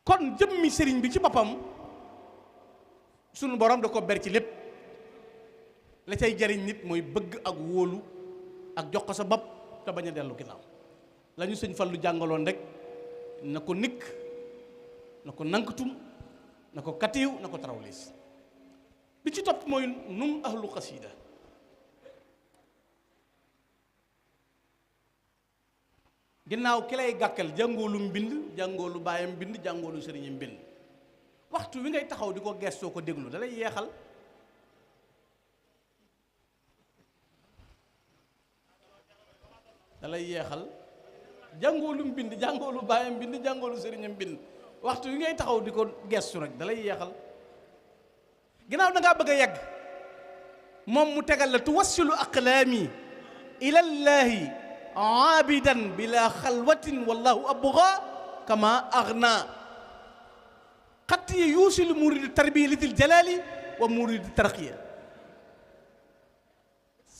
kon jëmmi sëriñ bi ci boppam sunu borom da ko ber ci lépp la cay jariñ nit mooy bëgg ak wóolu ak jox ko sa bopp te bañ a dellu ginnaaw la ñu sëñ Fallu jàngaloon rek na ko nikk na ko nankatum na ko katiw na ko tarawliis bi ci topp mooy num ahlu xasida ginnaaw ki lay gàkkal jàngoolu mbind jàngoolu baayam mbind jàngoolu sëriñam mbind waxtu wi ngay taxaw di ko gestoo ko déglu da lay yeexal jàngoolu mbind jàngoolu baayam mbind jàngoolu sëriñam mbind waxtu wi ngay taxaw di ko gestu rek da lay yeexal ginnaaw da ngaa bëgg a yegg moom mu tegal la tuwassilu aqlaami ilallaahi aabidan bila xalwatin wallahu abga kama agna xatti yuusilu muridu tarbiya litil jalaali wa muridu tarqiya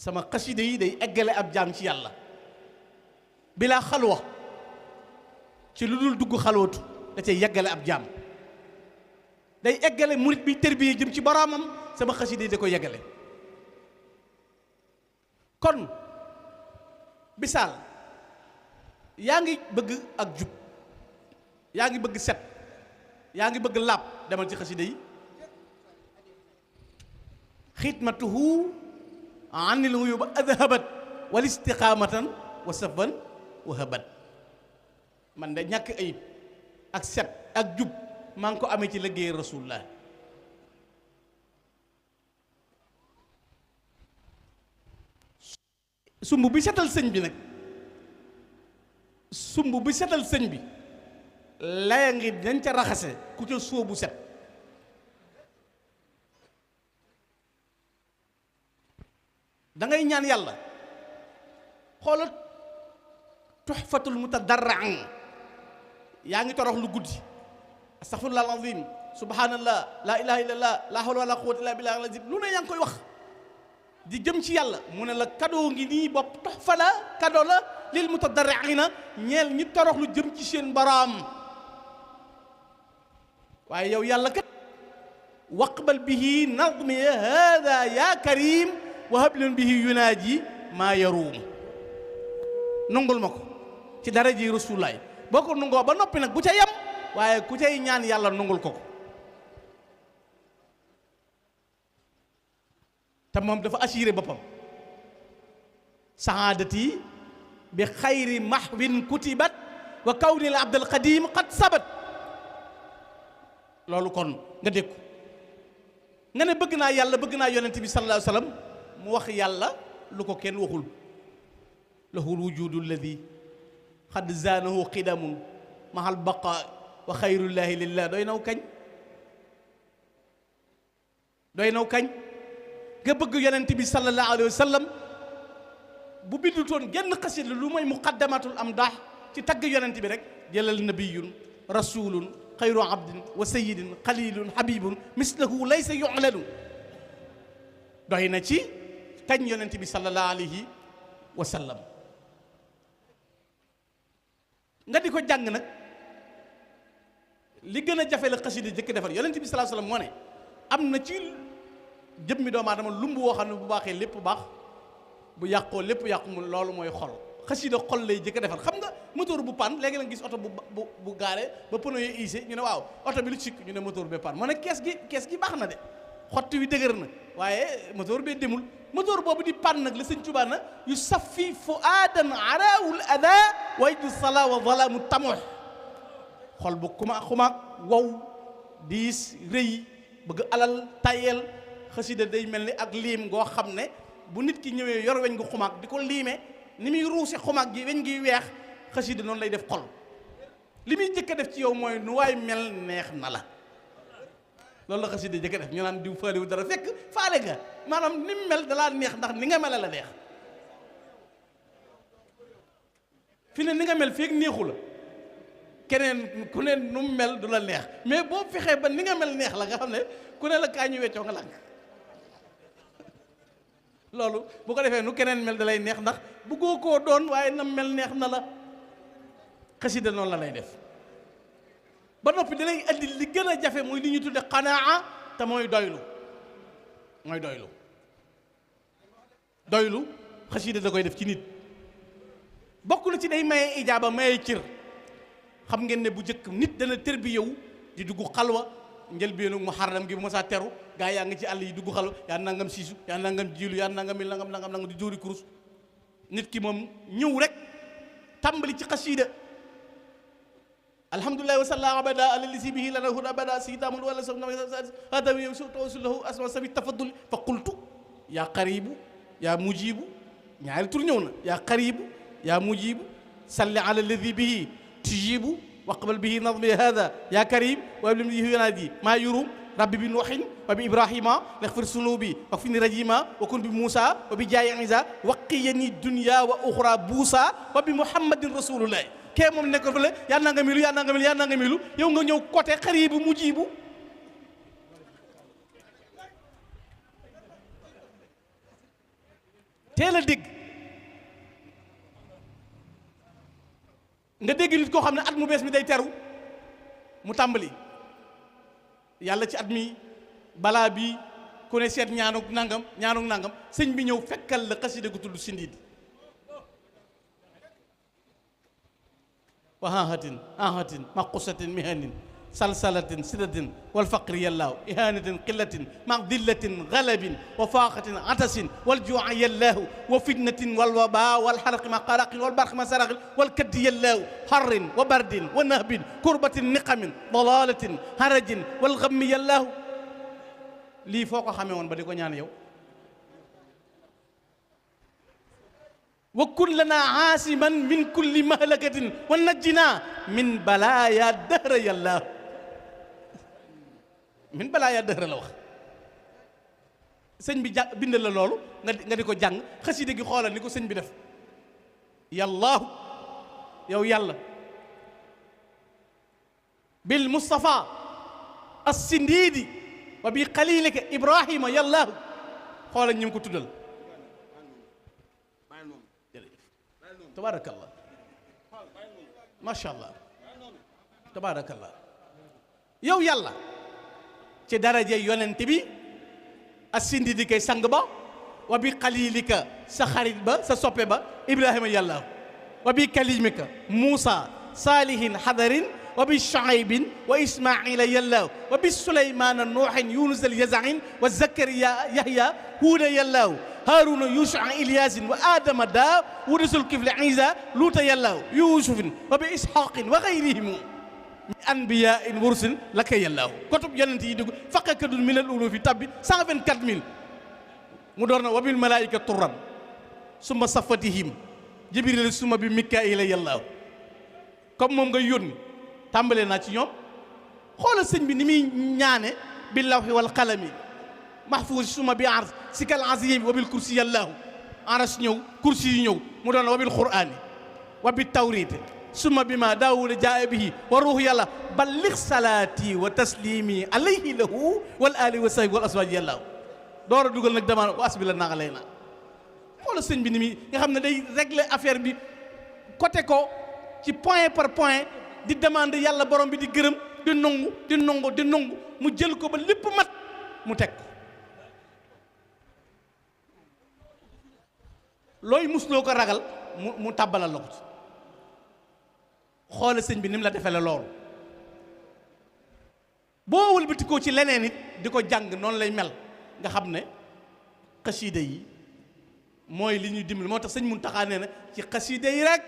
sama xasida yi day eggale ab jaam ci yàlla bilaa xalwa ci lu dul dugg xalwatu da cay yeggale ab jaam day eggale murid bi tarbiya jëm ci boroomam sama xasida yi da ko yeggale kon bisaal yaa ngi bëgg ak jub yaa ngi bëgg set yaa ngi bëgg laab demal ci xasida yi xidmatuhu anil uyuba adhabat wal istiqamatan wa safan wa habat man de ñàkk ayib ak set ak jub maa ngi ko amee ci liggéey rasulullah sumb bi setal sëñ bi nag sumb bi setal sëñ bi laya ngi dañ ca raxase ku ca sóobu set da ngay ñaan yàlla xoolal tuhfatul mutadarri'in yaa ngi torox lu guddi astaghfirullah alazim subhanallah la ilaha illallah la hawla wala quwwata illa billah alazim lu ne yaa ngi koy wax di jëm ci yàlla mu ne la cadeau ngi nii bopp tuhfa la cadeau la lil mutadarri'ina ñeel ñi torox lu jëm ci seen boroom waaye yow yàlla kat waqbal bihi nadmi hada ya karim wa hablun bihi yunaaji maa yaruum nungul ma ko ci daraji rasulullaay boo ko nungoo ba noppi nag bu ca yem waaye ku cay ñaan yàlla nungul ko te moom dafa assuré boppam saadati bi xayri mahwin kutibat wa kawni al abdal qadim qad sabat loolu kon nga dégg nga ne bëgg naa yàlla bëgg naa yonent bi sallallahu alayhi wa sallam mu wax yàlla lu ko kenn waxul lahul wujudu alladi xad zaanahu qidamun mahal baqa wa xayrullahi lillah doy naw kañ nga bëgg yonent bi sallallahu alayhi wa sallam bu bindutoon genn xasida lu mooy muqaddamatul amdaax ci tagg yonent bi rek jëlal nabiyun rasulun xayru abdin wa sayidin xalilun habibun mislahu laysa yu'lanu doy na ci kañ yonent bi sallallahu alayhi wa sallam nga di ko jàng nag li gën a jafe la xasida jëkk defar yonent bi sallallahu alayhi wa sallam moo ne am na ci jëmmi doomu aadama lumb woo xam ne bu baaxee lépp baax bu yàqoo lépp yàqu mu loolu mooy xol xasida xol lay jëkk defar xam nga moteur bu pan léegi la gis oto bu gaare ba pneu yi issé ñu ne waaw oto bi lu sikk ñu ne moteur bee pan moo ne kees gi baax na de xotti wi dëgër na waaye moteur bee demul moteur boobu di pan nag la sëñ Tuubaa na yu safi fuadan arawul ada waydu sala wa zalamu tamox xol bu xumaag wow diis rëy bëgg alal tayel xasida day mel ni ak liim goo xam ne bu nit ki ñëwee yor weñ gu xumaag di ko liime ni muy ruuse xumaag gi weñ gi weex xasida noonu lay def xol li muy jëkk a def ci yow mooy nu waay mel neex na la loolu la xasida jëkk a def ñu naan diw faaliwu dara fekk faale nga maanaam ni mu mel dalaa neex ndax ni nga mel la neex fi ne ni nga mel feek neexu la keneen ku ne nu mu mel du la neex mais boo fexee ba ni nga mel neex la nga xam ne ku ne la kaa ñu weccoo nga lànk loolu bu ko defee nu keneen mel da lay neex ndax bëggoo koo doon waaye na mel neex na la xasida noonu la lay def ba noppi da lay andi li gën a jafe mooy li ñu tudde xanaa te mooy doylu xasida da koy def ci nit bokk na ci day maye ijaaba maye cër xam ngeen ne bu njëkk nit dana tër bi yow di dugg xalwa njëlbéenu muharram gi bu ma saa teru gaa yaa ngi ci àll yi dugg xalwa yaa nangam siisu yaa nangam jiilu yaa nangam il nangam di dóori kurus nit ki moom ñëw rek tàmbali ci xasida alhamdulillahi wa salla abada ala lisi bihi lana huda abada sitamul wala hadawi yow tawasulahu asma sabi tafaddul fa qultu yaa qaribu yaa mujibu ñaari tur ñëw na yaa qaribu yaa mujibu salli ala alladi bihi tujibu waqbal bihi nadmi hada ya karim wa lim bihi yunadi ma yurum rabbi bi nuuhin wa bi ibrahima laghfir sunubi wa fini rajima wa kun bi musa wa bi jaayi isa waqiyani dunya wa ukhra buusa wa bi muhammadin rasulullah kee moom nekkoon fa la yaa na nga milu yow nga ñëw côté xaribu mujibu teel a dégg nga dégg nit koo xam ne at mu bees mi day teru mu tàmbali yàlla ci at mi balaa bi ku ne seet ñaanuk nangam sëñ bi ñëw fekkal la xasida gu tudd sindiid wa ahatin maqusatin mihanin salsalatin sidatin walfaqri yallaahu ihanatin qillatin ma dillatin galabin wa faqatin atasin waljua yallaahu wa fitnatin walwaba walxaraqi ma qaraqin walbarqi ma saraqin walkaddi yallaahu harrin wa bardin wa nahbin kurbatin niqamin dalalatin harajin walgammi yallaahu lii foo ko xamee woon ba di ko ñaan yow wa kun lana aasiman min kulli mahlakatin wa najjina min balaaya dahra yallaahu min balaaya dahra la wax sëñ bi jàng bind la loolu nga di ko jàng xasida gi xoolal ni ko sëñ bi def yallaahu yow yàlla bil mustafa as-sindiidi wa bi xalilika ibrahima yallaahu xoolal ñu ngi ko tuddal tabaarakallah macha allah tabaarakallah yow yàlla ci daraje yonent bi as-sindi di kay sang ba wa bi xalilika sa xarit ba sa soppe ba ibrahima yàlla wa bi kalimika muusa saalihin hadarin wa bi shuaybin wa ismaila yàlla wa bi sulaymana nuuhin yunus al yazain wa zakariya yahya huuda yàlla haruna yusha ilyasin wa adama da wudasul kifli isa luuta yàlla yusufin wa bi ishaqin wa gayrihim anbiya in wursin la kay yàlla kotub yonent yi dugg faqakadun min al ulufi tabbi 124000 mu door na wa bil malaika turran summa safatihim jibril summa bi mikaila yàlla comme moom nga yónni tàmbalee naa ci ñoom xoolal sëñ bi ni muy ñaane bil lawhi wal qalami mahfuuz summa bi ars sikal azim wa bil kursi yàllaahu aras ñëw kursi yi ñëw mu doon wa bil qur'ani wa bit tawrit summa bi ma daawuda jaa bihi wa ruuhu yàlla balligh salaati wa taslimi alayhi lahu wal ali wa sahbi wal aswaaj yàllaahu door a dugal nag damaa wa asbi la naaxa lay na xoolal sëñ bi ni muy nga xam ne day régler affaire bi côté ko ci point par point di demande yàlla borom bi di gërëm di nangu di nangu di nangu mu jël ko ba lépp mat mu teg ko looy musloo ko ragal mu tàbbalal la ko ci xoole sëñ bi ni mu la defee la loolu boo wëlbatikoo ci leneen it di ko jàng noonu lay mel nga xam ne xasiida yi mooy li ñuy dimbali moo tax sëñ Muntaxa nee na ci xasiida yi rek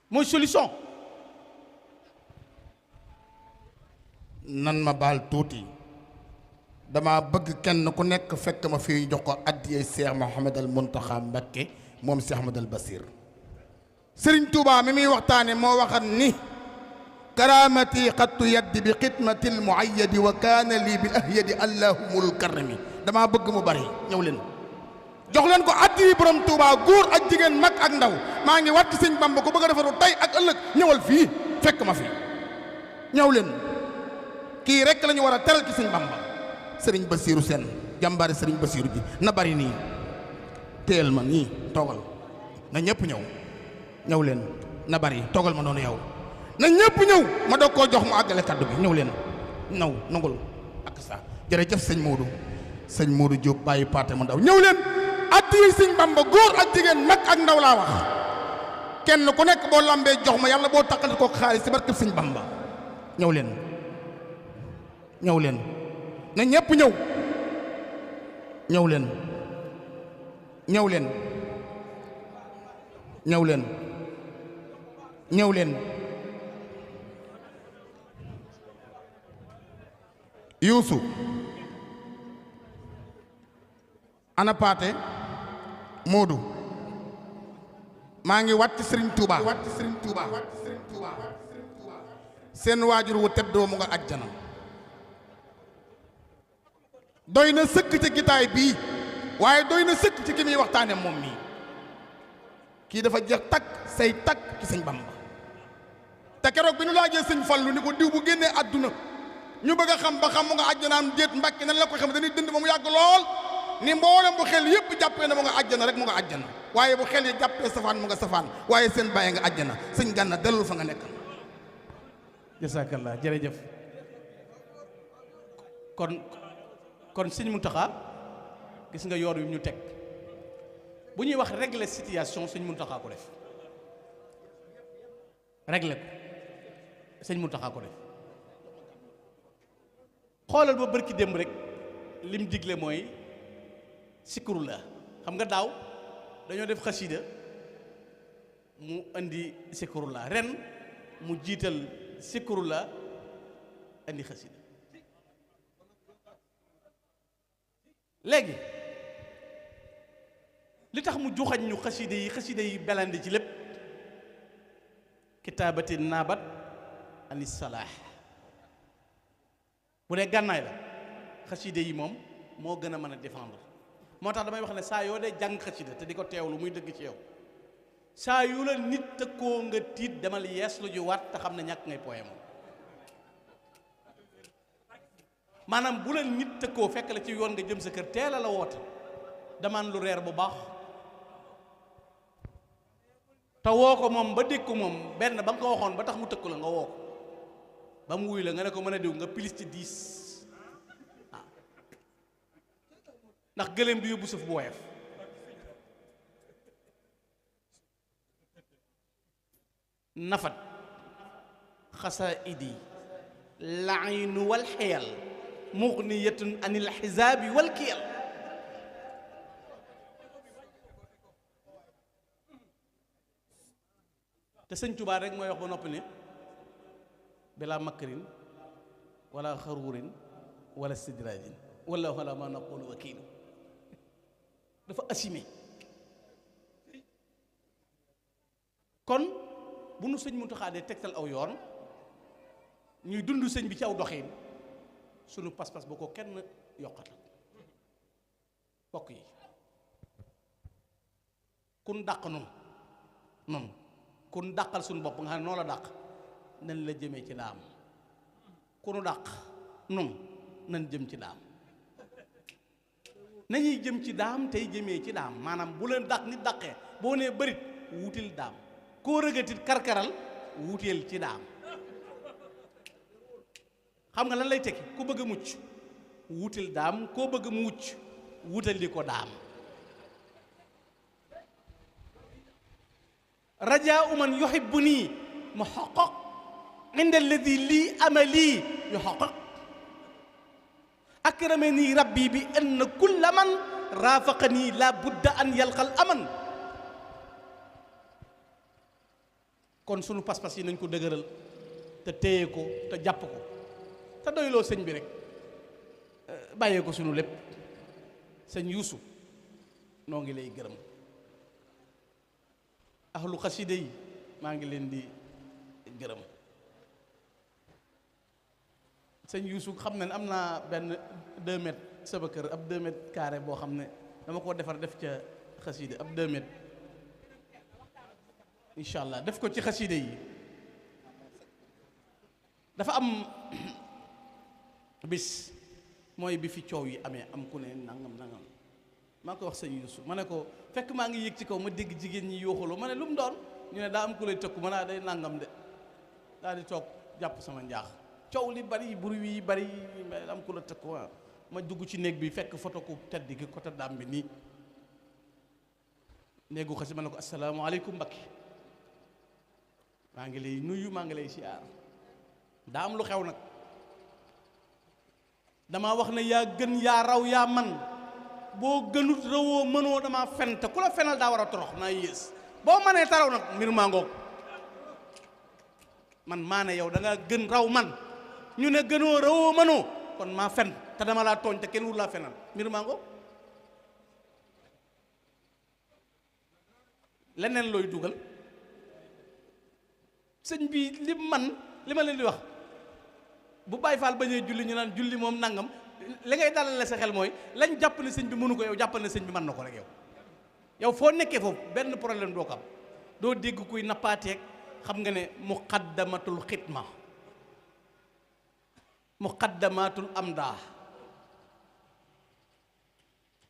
mooy solution. nan ma baal tuuti dama bëgg kenn ku nekk fekk ma fii jox ko addiyee Cheikh Mouhamadal Mountakha Mbacké moom Cheikh Ahmadal Basir. Serigne Touba mi muy waxtaane moo waxat ni karamati xattu yaddi bi xidmatil muayyadi wa kaana lii bi ahyadi allahumul karami damaa bëgg mu bari ñëw leen jox leen ko addi borom Touba góor ak jigéen mag ak ndaw maa ngi wàtt sëñ Bamba ko bëgg a defaru tey ak ëllëg ñëwal fii fekk ma fii ñëw leen kii rek la ñu war a teral ci sëñ Bamba sëriñ Basiiru Seen jàmbaari sëriñ Basiiru ji na bari nii teel ma nii toogal na ñëpp ñëw leen na bari toogal ma noonu yow na ñëpp ñëw ma doog koo jox mu àggale kaddu bi ñëw leen naw nangul ak sa jërëjëf sëñ Modou Diop bàyyi paate mu ndaw ñëw leen addi sëñ Bamba góor ak jigéen mag ak ndaw laa wax kenn ku nekk boo lambee jox ma yàlla boo taqali ko xaalis ci barkeb sëñ Bamba ñëw leen na ñëpp ñëw leen Yuusu ana paate Moodu maa ngi wàcc Sëriñ Tuuba seen waajur wu teddoo mu nga ajjana doy na sëkk ci gitaay bii waaye doy na sëkk ci ki muy waxtaane moom mii kii dafa jeex takk say takk ci sëñ Bamba te keroog bi nu laajee sëñ Fallu ni ko diw bu génnee àdduna ñu bëgg a xam ba xam mu nga àjjanaam déet Mbàkke nan la ko xam dañuy dënd ba mu yàgg lool ni mboolem bu xel yëpp jàppee na mu nga àjjana rek mu nga àjjana waaye bu xel yi jàppee safaan mu nga safaan waaye seen bàyyi nga àjjana sëñ Gànna delul fa nga nekk. jazakallah jërëjëf kon sëñ Muntaxa gis nga yoon wi ñu teg bu ñuy wax régler situation sëñ Muntaxa ko def régler ko sëñ Muntaxa ko def xoolal ba bërki démb rek lim digle mooy sikurullah xam nga daaw dañoo def xasida mu indi sikurullah ren mu jiital sikurullah indi xasida léegi li tax mu joxañ ñu xasida yi belandi ci lépp kitaabati naabat anis salaax bu dee gànnaay la xasida yi moom moo gën a mën a défendre moo tax damay wax ne saa yoo dee jàng xasida te di ko teewlu muy dëgg ci yow saa yu la nit tëkkoo nga tiit demal yees lu ju waat te xam ne ñàkk ngay poème maanaam bu la nit tëkkoo fekk la ci yoon nga jëm sa kër teel a la woote damaan lu reer bu baax te woo ko moom ba dégg ko moom benn ba nga ko waxoon ba tax mu tëkku la nga woo ko ba mu wuy la nga ne ko mën a diw nga pilis ci 10 waaw ndax gëléem du yóbbu suuf bu woyof nafat xasaidi laaynu wal xiyal mugniyatun anil xisaabi wal kiyal te sëñ Tuubaa rek mooy wax ba noppi ne bila makrin wala xaruurin wala stidraajin wallahu ala ma naqulu wakiil dafa assumé kon bu nu sëñ Muntaxaa dee tegtal aw yoon ñuy dund sëñ bi ci aw doxiin sunu pas-pas boo ko kenn yokkat bokk yi kun dàq nun kun dàqal suñu bopp nga xam ne noo la dàq nañ la jëmee ci daam ku nu dàq nun nañ jëm ci daam nañuy jëm ci daam tey jëmee ci daam maanaam bu leen dàq nit dàqee boo nee bërit wutil daam koo rëgatit karkaral wuteel ci daam xam nga lan lay tekki ku bëgg a mucc wutil daam koo bëgg mu mucc wutal di ko daam rajaa man yuhibbuni muhaqqaq inda alladi lii amali yuhaqqaq akramani rabbi bi anna kulla man raafaqani la budda an yalqal aman kon sunu pas-pas yi nañ ko dëgëral te téye ko te jàpp ko te doyloo sëñ bi rek bàyyee ko sunu lépp sëñ Yuusu noo ngi lay gërëm ahlu xasida yi maa ngi leen di gërëm sëñ Yuusu xam na ne am naa benn 2 mètres sama kër ab 2 mètres carré boo xam ne dama koo defar def ca xasida ab 2 mètres incha allah def ko ci xasida yi dafa am bis mooy bi fi coow yi amee am ku ne nangam maa ngi koy wax sëñ Yuusu ma ne ko fekk maa ngi yéeg ci kaw ma dégg jigéen ñi yooxaloo ma ne lu mu doon ñu ne daa am ku lay tëkku ma naa day nangam de daal di toog jàpp sama njaax coow li bari bruit yi bari am ku la tëkku waaw ma dugg ci néeg bi fekk photo ku tedd gi côté daam bi nii néegu xasi ma ne ko asalaamaaleykum Mbakke maa ngi lay nuyu maa ngi lay siyaar daa am lu xew nag dama wax ne yaa gën yaa raw yaa man boo gënut rawoo mënoo dama fen te ku la fenal daa war a torox naa yées boo mënee taraw nag mbir maa ngoog man maa ne yow da nga gën raw man ñu ne gënoo rawoo mënoo kon maa fen te dama laa tooñ te kenn wur laa fenal mbir maa ngoog leneen looy dugal sëñ bi li ma leen di wax bu Baay Faal bañee julli ñu naan julli moom nangam li ngay dalal la sa xel mooy lañ jàpp ne sëñ bi mënu ko yow jàppal ne sëñ bi mën na ko rek yow foo nekkee foofu benn problème doo ko am doo dégg kuy nappaateeg xam nga ne muqaddamatul xidma muqaddamatul amda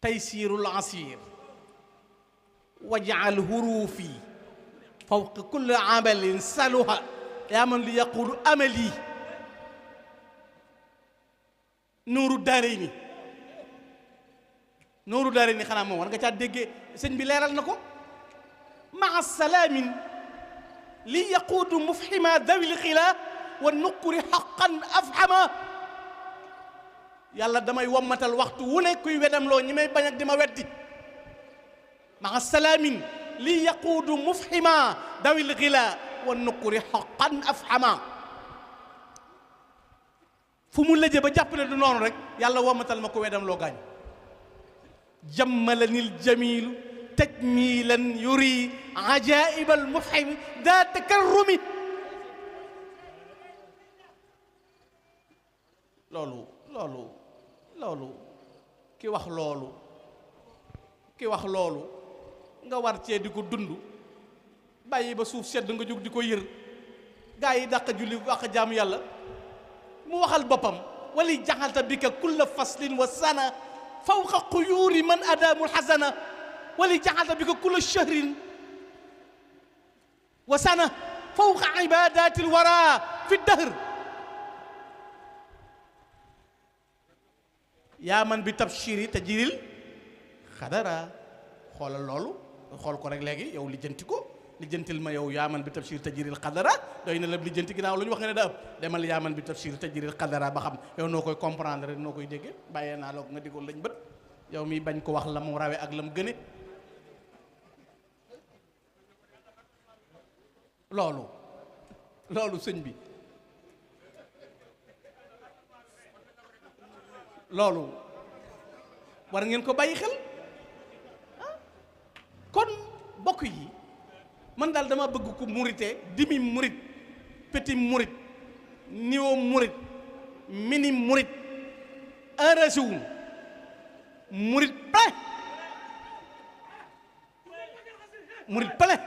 taysirul asir wajaal hurufi fawqa kulli amalin saluha yaa man li yaqulu amali nooru daare ni xanaa moom war nga caa déggee sëñ bi leeral na ko maa salaamin li yaquudu mufhima dawil xila wa nuquri xaqan afhama yàlla damay wommatal waxtu wu ne kuy wedam loo ñi may bañ ak di ma weddi maa salaamin li yaquudu mufhima dawil xila wa nuquri xaqan afhama fu mu lëjee ba jàpp ne du noonu rek yàlla wommatal ma ko wedam loo gaañ jammalanil jamilu tajmilan yuri ajaibal mufhimi daa takarrumi loolu ki wax loolu nga war cee di ko dund bàyyi ba suuf sedd nga jóg di ko yër gaa yi dàq julli dàq jaamu yàlla mu waxal boppam wali jaxalta bika kulla faslin wa sana fawqa quyuuri man adaamul xasana wali jaxalta bika kulla shahrin wa sana fawqa ibadati alwara fi dahr yaa man bi tabshiri tajril xadara xoolal loolu xool ko rek léegi yow lijjanti ko lijjantil ma yow yaa man bi tabshiri tajril xadara doy na la lijjanti ginnaaw lu ñu wax nga ne daa ëpp demal yaa man bi tabshiri tajril xadara ba xam yow noo koy comprendre rek noo koy déggee bàyyee naa la ko nga diggoon lañ bët yow mi bañ ko wax la mu rawe ak la mu gëne loolu sëñ bi loolu war ngeen ko bàyyi xel kon bokk yi man daal dama bëgg ko murite demi murit petit murit niveau murit mini murit arrêté wu murit plein murit plein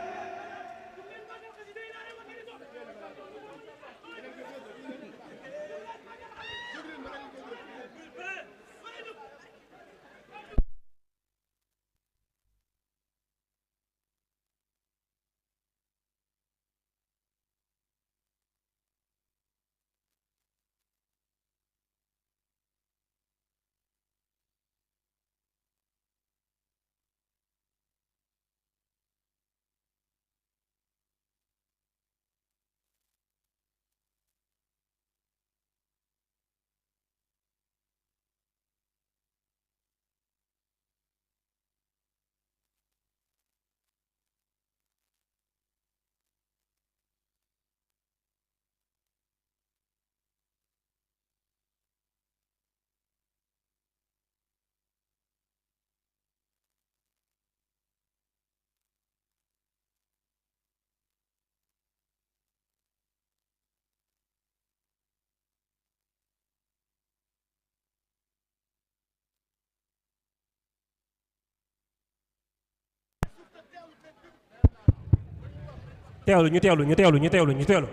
ñu teewlu.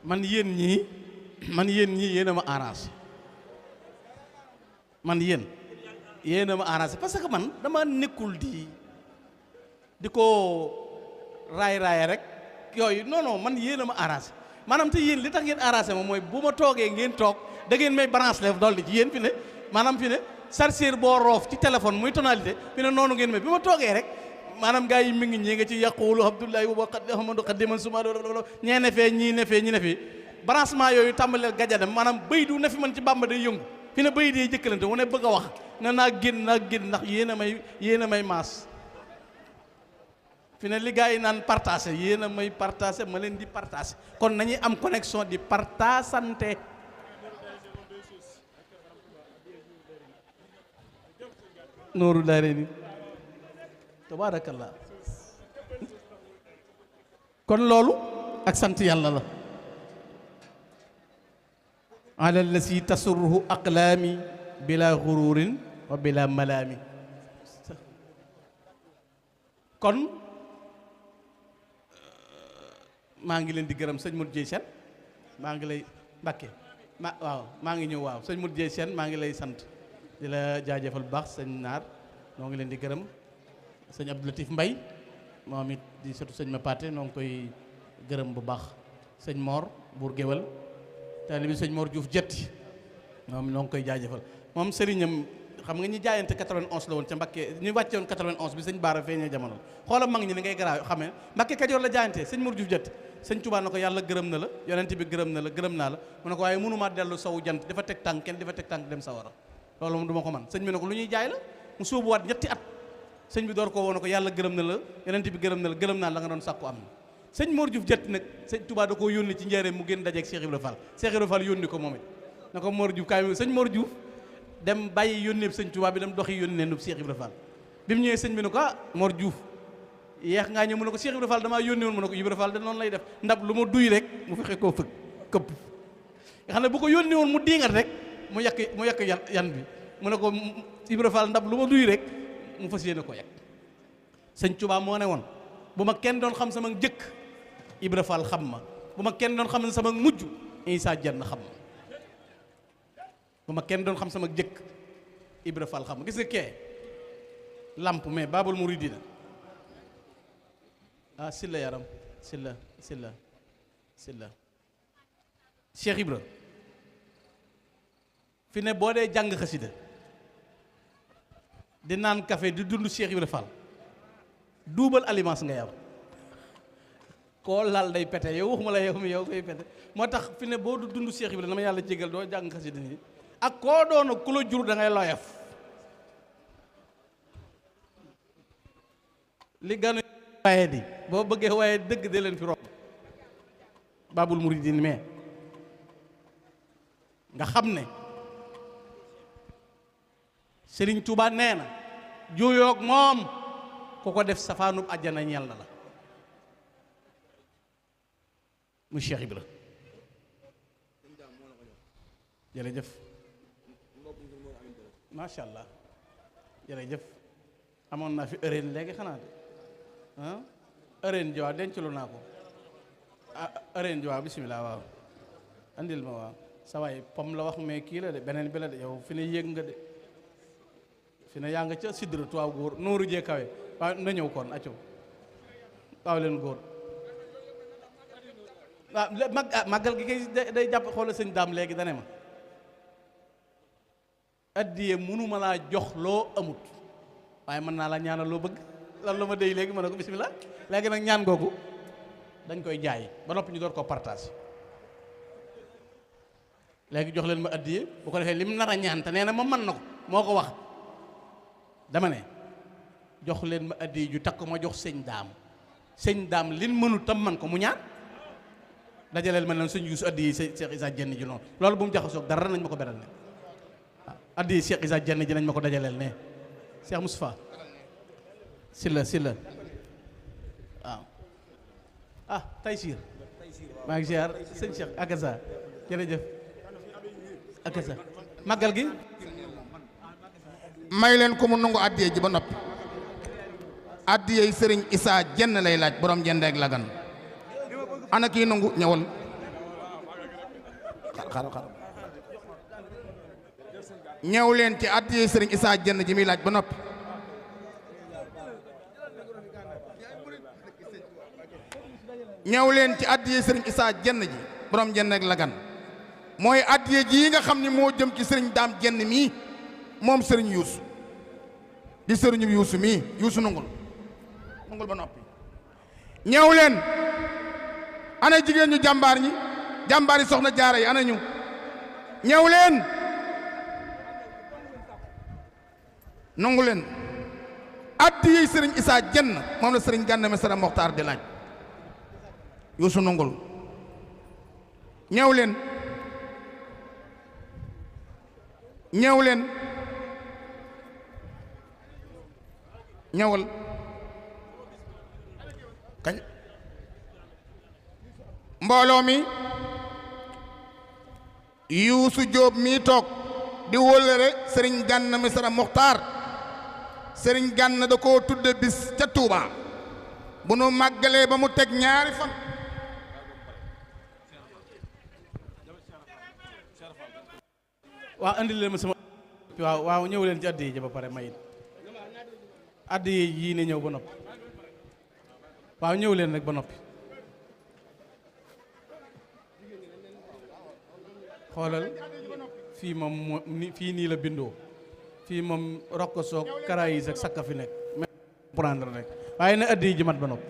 man yéen ñii yéen a ma arrangé man yéen a ma arrangé parce que man dama nekkul di ko raay rek yooyu non man yéen a ma arrangé maanaam te yéen li tax ngeen arrangé ma mooy bu ma toogee ngeen toog da ngeen may branche lef dolli ci yéen fi ne maanaam fi ne chargeur boo roof ci téléphone muy tonalité fi ne noonu ngeen may bi ma toogee rek maanaam gaa yi mi ngi ñi nga ci yàquwulu abdoulaye wa ahmadou xadiman suma ñee ne fee ñii ne fee branchement yooyu tàmbaleel gajadam maanaam bëy du ne fi man ci bàmba day yëngu fi ne bëy dee jëkkalante mu ne bëgg a wax ne naa génn ndax yéen a may maas fi ne li gaa yi naan partagé yéen a may partagé ma leen di partagé kon nañuy am connexion di partageante nooru daare ni tabaarakallah kon loolu ak sant yàlla la ala lasi tasurruhu aqlaami bila xururin wa bila malaami kon maa ngi leen di gërëm sëñ Modou Dieye Sène maa ngi lay Mbàkke maa ngi ñëw waaw sëñ Modou Dieye Sène maa ngi lay sant di la jaajëfal bu baax sëñ Naar noo ngi leen di gërëm sëñ Abdou Latif Mbay moom it di sotu sëñ ma paate noo ngi koy gërëm bu baax sëñ Mor buur géwal taalibi sëñ Mor Diouf jetti moom noo ngi koy jaajëfal moom sëriñam xam nga ñi jaayante 91 la woon ca Mbakke ñu wàcce woon 91 bi sëñ Baara feeñee jamono xoolam mag ñi ni ngay garaaw xamee Mbakke Kajoor la jaayante sëñ Mor Diouf jetti sëñ Tuubaa na ko yàlla gërëm na la yonent bi gërëm na la gërëm naa la mu ne ko waaye mënumaa dellu sowu jant dafa teg tànk kenn dafa teg tànk dem sawara loolu moom du ma ko man sëñ bi ne ko lu ñuy jaay la mu sóobuwaat ñetti at sëñ bi door ko woon ko yàlla gërëm na la yonent bi gërëm na la gërëm naa la nga doon sàkku am na sëñ Mor Diouf jett nag sëñ Touba da koo yónni ci njaareem mu génn dajeeg Cheikh Ibra Fall Cheikh Ibra Fall yónni ko moom it na ko Mor Diouf kaay sëñ Mor Diouf dem bàyyi yónneeb sëñ Touba bi dem doxi yónnee nub Cheikh Ibra Fall bi mu ñëwee sëñ bi ne ko Mor Diouf yeex ngaa ñëw mu ne ko Cheikh Ibra Fall damaa yónni woon mu ne ko Ibra Fall da noonu lay def ndab lu ma duy rek mu fexe koo fëgg këpp nga xam ne bu ko yónni woon mu diingat rek mu yàq yan bi mu ne ko Ibra Fall ndab lu ma duy rek mu fas yéene ko yàq sëñ Touba moo ne woon bu ma kenn doon xam sama njëkk Ibra Fall xam ma bu ma kenn doon xam sama mujj Isaa Jenn xam ma bu ma kenn doon xam sama njëkk Ibra Fall xam ma gis nga kee lamp mais Baabul Muridina Silla yaram Silla Cheikh Ibra fi ne boo dee jàng xasida di naan café di dund Cheikh Ibra Fall duubal alliance nga yaw koo laal day pete yow waxuma la yow mi yow koy pete moo tax fi ne boo du dund Cheikh Ibra dama yàlla jégal doo jàng xasida nii ak koo doona ku la jur da ngay loyaf li ganu waaye di boo bëggee waaye dëgg de leen fi romb Babul Mouridine mais nga xam ne Serigne Touba nee na juuyoog moom ku ko def safaanub àjjana ñeel na la mu Cheikh Ibra jërëjëf macha allah jërëjëf amoon naa fi ëreen léegi xanaa de ëreen jiwaa dencalu naa ko ëreen jiwaa bisimilah waaw andil ma waaw sa waay pom la wax mais kii la de beneen bi la de yow fi ne yéeg nga de fi ne yaa nga ca sidra tuwaaw góor nooru jee kawe waaw na ñëw kon acco waaw leen góor waaw màggal gi kay day jàpp xoola sëñ daam léegi dane ma addiye mënuma laa jox loo amut waaye mën naa la ñaanal loo bëgg lan la ma déy léegi ma ne ko bismillah léegi nag ñaan googu dañ koy jaay ba noppi ñu door ko partage léegi jox leen ma addiye bu ko defee lim nar a ñaan te nee na moom mën na ko moo ko wax dama ne jox leen ma addiye ju takk ma jox sëñ daam lin mënut tam man ko mu ñaan dajaleel ma leen sëñ Yuusu addiye Cheikh Issa Diène ji noonu loolu bu mu jaxasoog dara nañ ma ko beral ne waaw addiye Cheikh Issa Diène ji nañ ma ko dajaleel ne Cheikh Moustapha Silla waaw Taysiir maa ngi ziar sëñ Cheikh Akasa jërëjëf Akasa màggal gi may leen ko mu nangu addiye ji ba noppi addiye sëriñ Issa Diène lay laaj borom jënd ak lagan ana kii nangu ñëwal xar ñëw leen ci addiye sëriñ Issa Diène ji muy laaj ba noppi ñëw leen ci addiye sëriñ Issa Diène ji borom jënd ak lagan mooy addiye ji nga xam ni moo jëm ci sëriñ Daam Diène mii moom sëriñ Yuusu di sëriñu Yuusu mii Yuusu nungul ba noppi ñëw leen ana jigéen ñu jàmbaar ñi jàmbaar yi soxna jaara yi ana ñu ñëw leen nungu leen addiye sëriñ Issa Diène moom la sëriñ Gana Messere Mokhtar di laaj Yuusu nungul ñëw leen ñëwal kañ mbooloo mi Yuusu Jóob mi toog di wóllëre sëriñ Gana Messere Mokhtar sëriñ Gana da koo tudde bis ca Tuuba bu nu màggalee ba mu teg ñaari fan waaw andil leen ma sama waaw ñëw leen ci addiye ji ba pare mayit addiye yii ne ñëw ba noppi waaw ñëw leen rek ba noppi xoolal fii moom fii nii la bindoo fii moom rokk soog karaayis ak sakka fi nekk mais prendre rek waaye na addiye ji mat ba noppi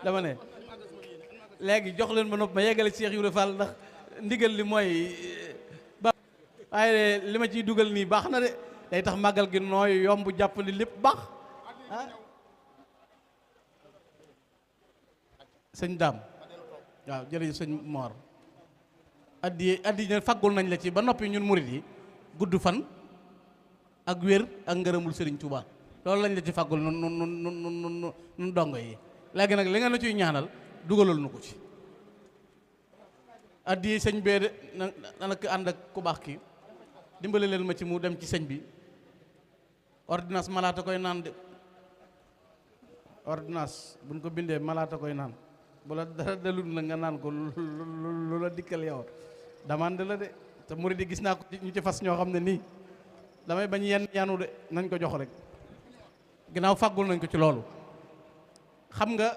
dama ne léegi jox leen ba nopp ma yeggale Cheikh Ibrahima Fall ndax ndigal li mooy ba waaye li ma ciy dugal nii baax na de day tax màggal gi nooy yomb jàpp ni lépp baax ah sëñ daam waaw jërëjëf sëñ Mor addi ne faggul nañ la ci ba noppi ñun murit yi gudd fan ak wér ak ngërëmul Sëriñ Tuubaa loolu lañ la ci faggul nun dongo yi léegi nag li nga na ciy ñaanal dugalal nu ko ci addi sëñ bee de na ko ànd ak ku baax ki dimbale leen ma ci mu dem ci sëñ bi ordonnance malaata koy naan de ordonnance buñ ko bindee malaata koy naan bu la dara dalul na nga naan ko lu la dikkal yow demande la de te murid yi gis naa ko ñu ci fas ñoo xam ne nii damay bañ yenn yanu de nañ ko jox rek ginnaaw fàggul nañ ko ci loolu. xam nga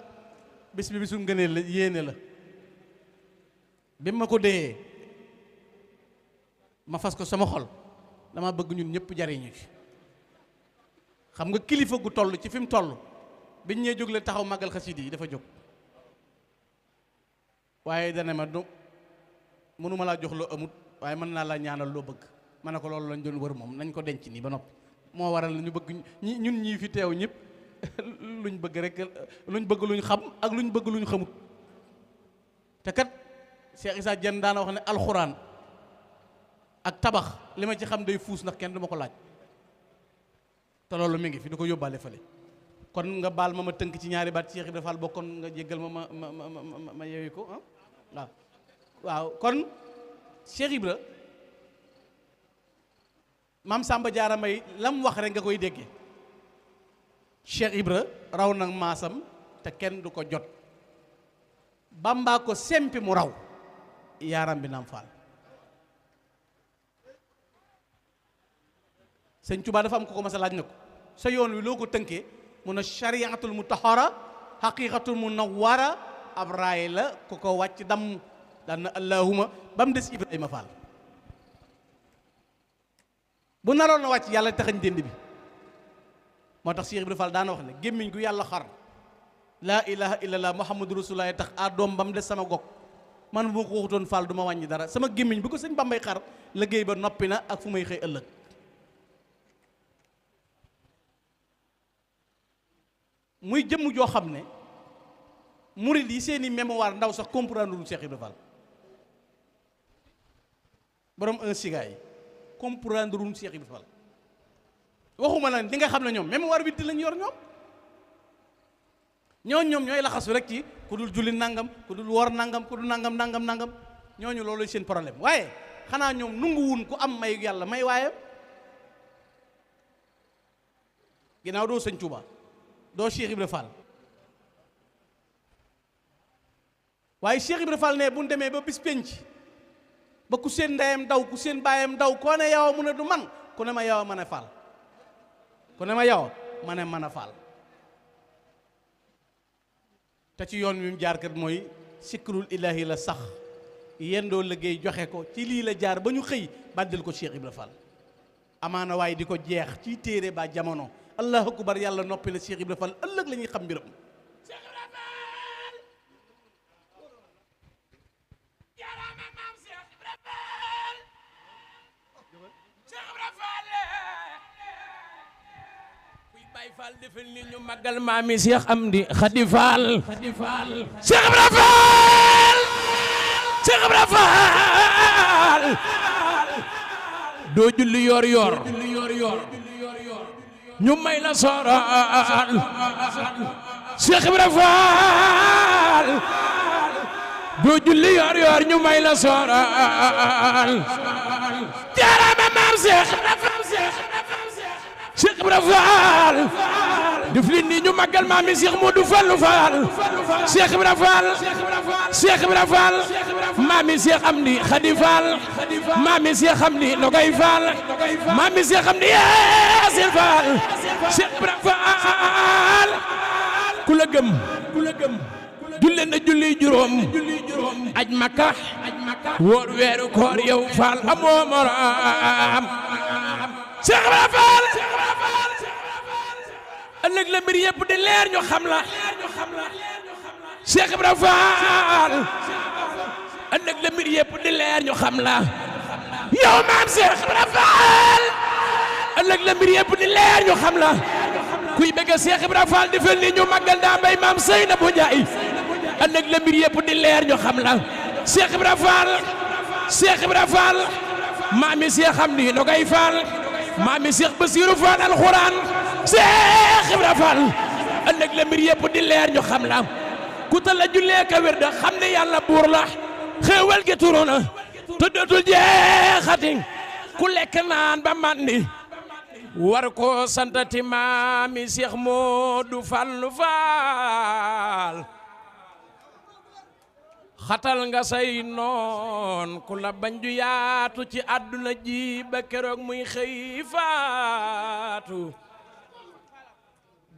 bis bi bisu ngëneel la yéene la bi ma ko déyee ma fas ko sama xol dama bëgg ñun ñëpp jariñu ci. xam nga kilifa gu toll ci fi mu toll biñ ñee jóg leen taxaw màggal xasida yi dafa jóg waaye dana ma du mënuma laa jox loo amut waaye mën naa laa ñaanal loo bëgg ma ne ko loolu lañ doon wër moom nañ ko denc nii ba noppi moo waral ñu bëgg ñun ñii fi teew ñëpp luñ bëgg rek luñ bëgg luñ xam ak luñ bëgg luñ xamut. te kat Cheikh Issa Diène daana wax ne alxuraan ak tabax li ma ci xam day fuus ndax kenn du ma ko laaj te loolu mi ngi fi du ko yóbbaale fële. kon nga baal ma tënk ci ñaari baat Cheikh Ibra Fall bokkoon nga jéggal ma yeewi ko ah waaw kon Cheikh Ibra maam Samba Diarra Mbaye lam wax rek nga koy déggee Cheikh Ibra raw nag maasam te kenn du ko jot Bamba ko sempi mu raw yaaram bi naam Fall. sëñ Tuubaa dafa am ko mas a laaj na ko sa yoon wi loo ko tënkee mun a shariatul mutahara haqiqatul munawwara ab raay la ku ko wàcc dam daan na allahuma ba mu des Ibrahima Fall. bu naroon na wàcc yàlla taxañ dénd bi moo tax Cheikh Ibrahima Fall daana wax ne gémmiñ gu yàlla xar laa ilaha illallah muhammadu rasulullah tax a doom ba mu des sama gog man bu ko waxutoon Fall du ma wàññi dara sama gémmiñ bu ko sëñ Bambay xar liggéey ba noppi na ak fu may xëy ëllëg. muy jëmm joo xam ne murid yi seeni mémoire ndaw sax comprendre lu Cheikh Ibrahima Fall borom un siga yi comprendre lu Cheikh Ibrahima Fall waxuma la di nga xam ne ñoom mémoire bi di lañ yor ñoom ñooy laxasu rek ci ku dul julli nangam ku dul woor nangam ku dul nangam ñooñu loolu seen problème waaye xanaa ñoom nunguwun ku am may yàlla may waaye ginnaaw doo sëñ Tuuba doo Cheikh Ibra Fall waaye Cheikh Ibra Fall ne bu ñu demee ba bis penc ba ku seen ndeyam daw ku seen baayam daw koo ne yow mu ne du man ku ne ma yow a mën a Fall ku ne ma yow ma ne mën a Fall te ci yoon wi mu jaar kat mooy sikrul ilaahi la sax yendoo liggéey joxe ko ci lii la jaar ba ñu xëy bàddil ko Cheikh Ibra Fall amaana waaye di ko jeex ci téere ba jamono allahu akbar yàlla noppi la Cheikh Ibra Fall ëllëg la ñuy xam mbiram Cheikh Ibra Fall jaaraama maam Cheikh Ibra Fall Cheikh Ibra Fall kuy Baay Fall defal ni ñu màggal maami Cheikh Amdi Khady Fall Cheikh Ibra Fall Cheikh Ibra Fall doo julli yor ñu may la soral Cheikh Ibra Fall doo julli yor ñu may la soral jaaraama maam Cheikh Ibra Fall def li ni ñu màggal maami Cheikh Modou Fallou Fall Cheikh Ibra Fall maami Cheikh Amdi Khady Fall maami Cheikh Amdi Nogay Fall maami Cheikh Amdi Yaasin Fall Cheikh Ibra Fall ku la gëm julle na julli juróom aj Makka woor weeru koor yow Fall amoo morom Cheikh Ibra Fall ëllëg la mbir yëpp di leer ñu xam la Cheikh Ibra Fall ëllëg la mbir yëpp di leer ñu xam la yow maam Cheikh Ibra Fall ëllëg la mbir yëpp di leer ñu xam la kuy bëgg Cheikh Ibra Fall defal ni ñu màggal daa mbay maam Seynabou Ndiaye ëllëg la mbir yëpp di leer ñu xam la Cheikh Ibra Fall maami Cheikh Amdi Nogay Fall maami Cheikh Bassirou Fall alxuraan Cheikh Ibra Fall ëllëg la mbir yëpp di leer ñu xam la ku ta la jullee ka wér da xam ne yàlla buur la xéewal gi turu na te dootul jeexati ku lekk naan ba mandi war ko santati maami Cheikh Modou Fallou Fall xatal nga say noon ku la bañ ju yaatu ci àdduna ji ba keroog muy xëy faatu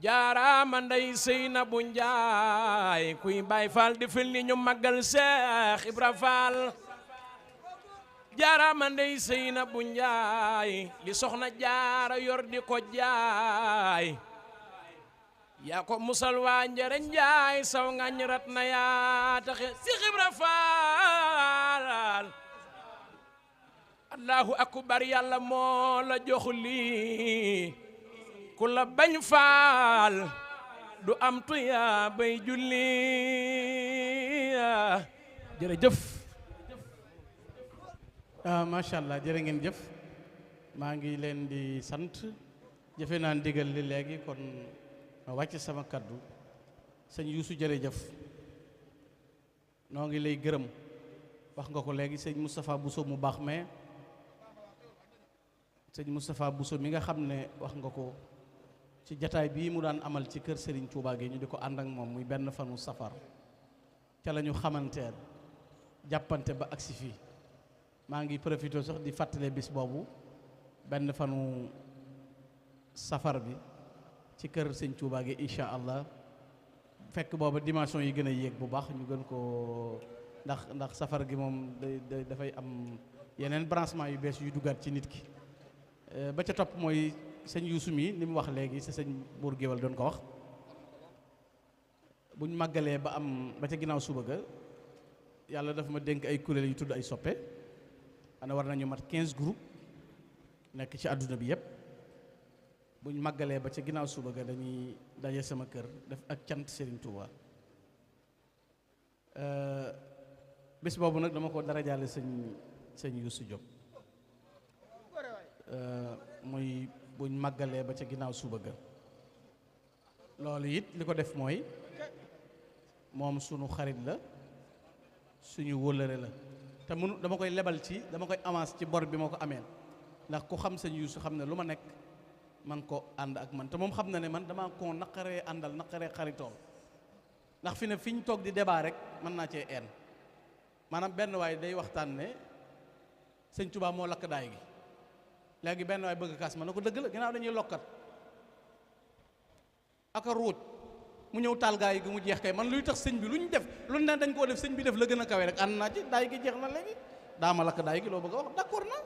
jaaraama ndey Seynabu Njaay kuy Baay Faal defal ni ñu màggal Seex Ibra Faal jaaraama ndey Seynabu Njaay li soxna jaara yor di ko jaay yaa ko musal waa njare Njaay saw ngañ rat na yaa taxe Seex Ibra Faal allahu akbar yàlla moo la jox lii ku la bañ faal du am tuya bay julli jërëjëf. macha allah jërë ngeen jëf maa ngi leen di sant jëfe naa ndigal li léegi kon ma wàcc sama kaddu sëñ Yuusu jërëjëf noo ngi lay gërëm wax nga ko léegi sëñ Moustapha Bousso mu baax mais sëñ Moustapha Bousso mi nga xam ne wax nga ko ci jataay bii mu daan amal ci kër Serigne Touba gi ñu di ko ànd ak moom muy benn fanu safar ca la ñu xamanteel jàppante ba agsi fii maa ngi profité sax di fàttale bis boobu benn fanu safar bi ci kër Sëñ Touba gi incha allah fekk booba dimension yi gën a yéeg bu baax ñu gën ko ndax safar gi moom dafay am yeneen branchement yu bees yu duggaat ci nit ki ba ca topp mooy sëñ Yuusu mi li mu wax léegi sa sëñ buur géwal doon ko wax buñ màggalee ba am ba ca ginnaaw suba ga yàlla dafa ma dénk ay kuréel yu tudd ay soppe ana war nañu mat 15 groupes nekk ci àdduna bi yépp buñ màggalee ba ca ginnaaw suba ga dañuy daje sama kër def ak cant Serigne Touba bés boobu nag dama ko darajaale sëñ Yuusu Diop muy buñ màggalee ba ca ginnaaw suba ga loolu it li ko def mooy moom sunu xarit la suñu wóllëre la te mënu dama koy lebal ci dama koy avance ci bor bi ma ko ameel ndax ku xam sëñ Yuusu xam ne lu ma nekk man ko ànd ak man te moom xam na ne man dama ko naqaree àndal naqaree xaritool ndax fi ne fi ñu toog di débat rek mën naa cee een maanaam benn waay day waxtaan ne sëñ Tuubaa moo lakk daay gi léegi benn waay bëgg kaas ma ne ko dëgg la ginnaaw dañuy lokkat aka ruuj mu ñëw taal gaay gi mu jeex kay man luy tax sëñ bi lu ñu def lu ne dañ koo def sëñ bi def la gën a kawe rek ànd naa ci daay gi jeex na léegi daa ma lakk daay gi loo bëgg a wax d'accord na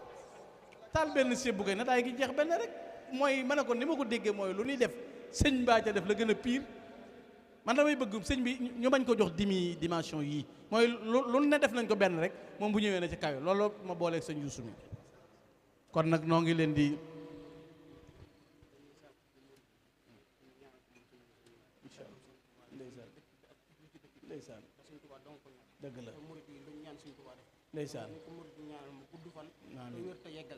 taal benn sébbu kay na daay gi jeex benn rek mooy ma ne ko ni ma ko déggee mooy lu ñuy def sëñ baa ca def la gën a pire man damay bëgg sëñ bi ñu bañ ko jox dimension yii mooy lu ne def nañ ko benn rek moom bu ñëwee na ci kawe loolu ma booleeg sëñ Yuusu mi kon nag noo ngi leen di ndeysaan dëgg la ndeysaan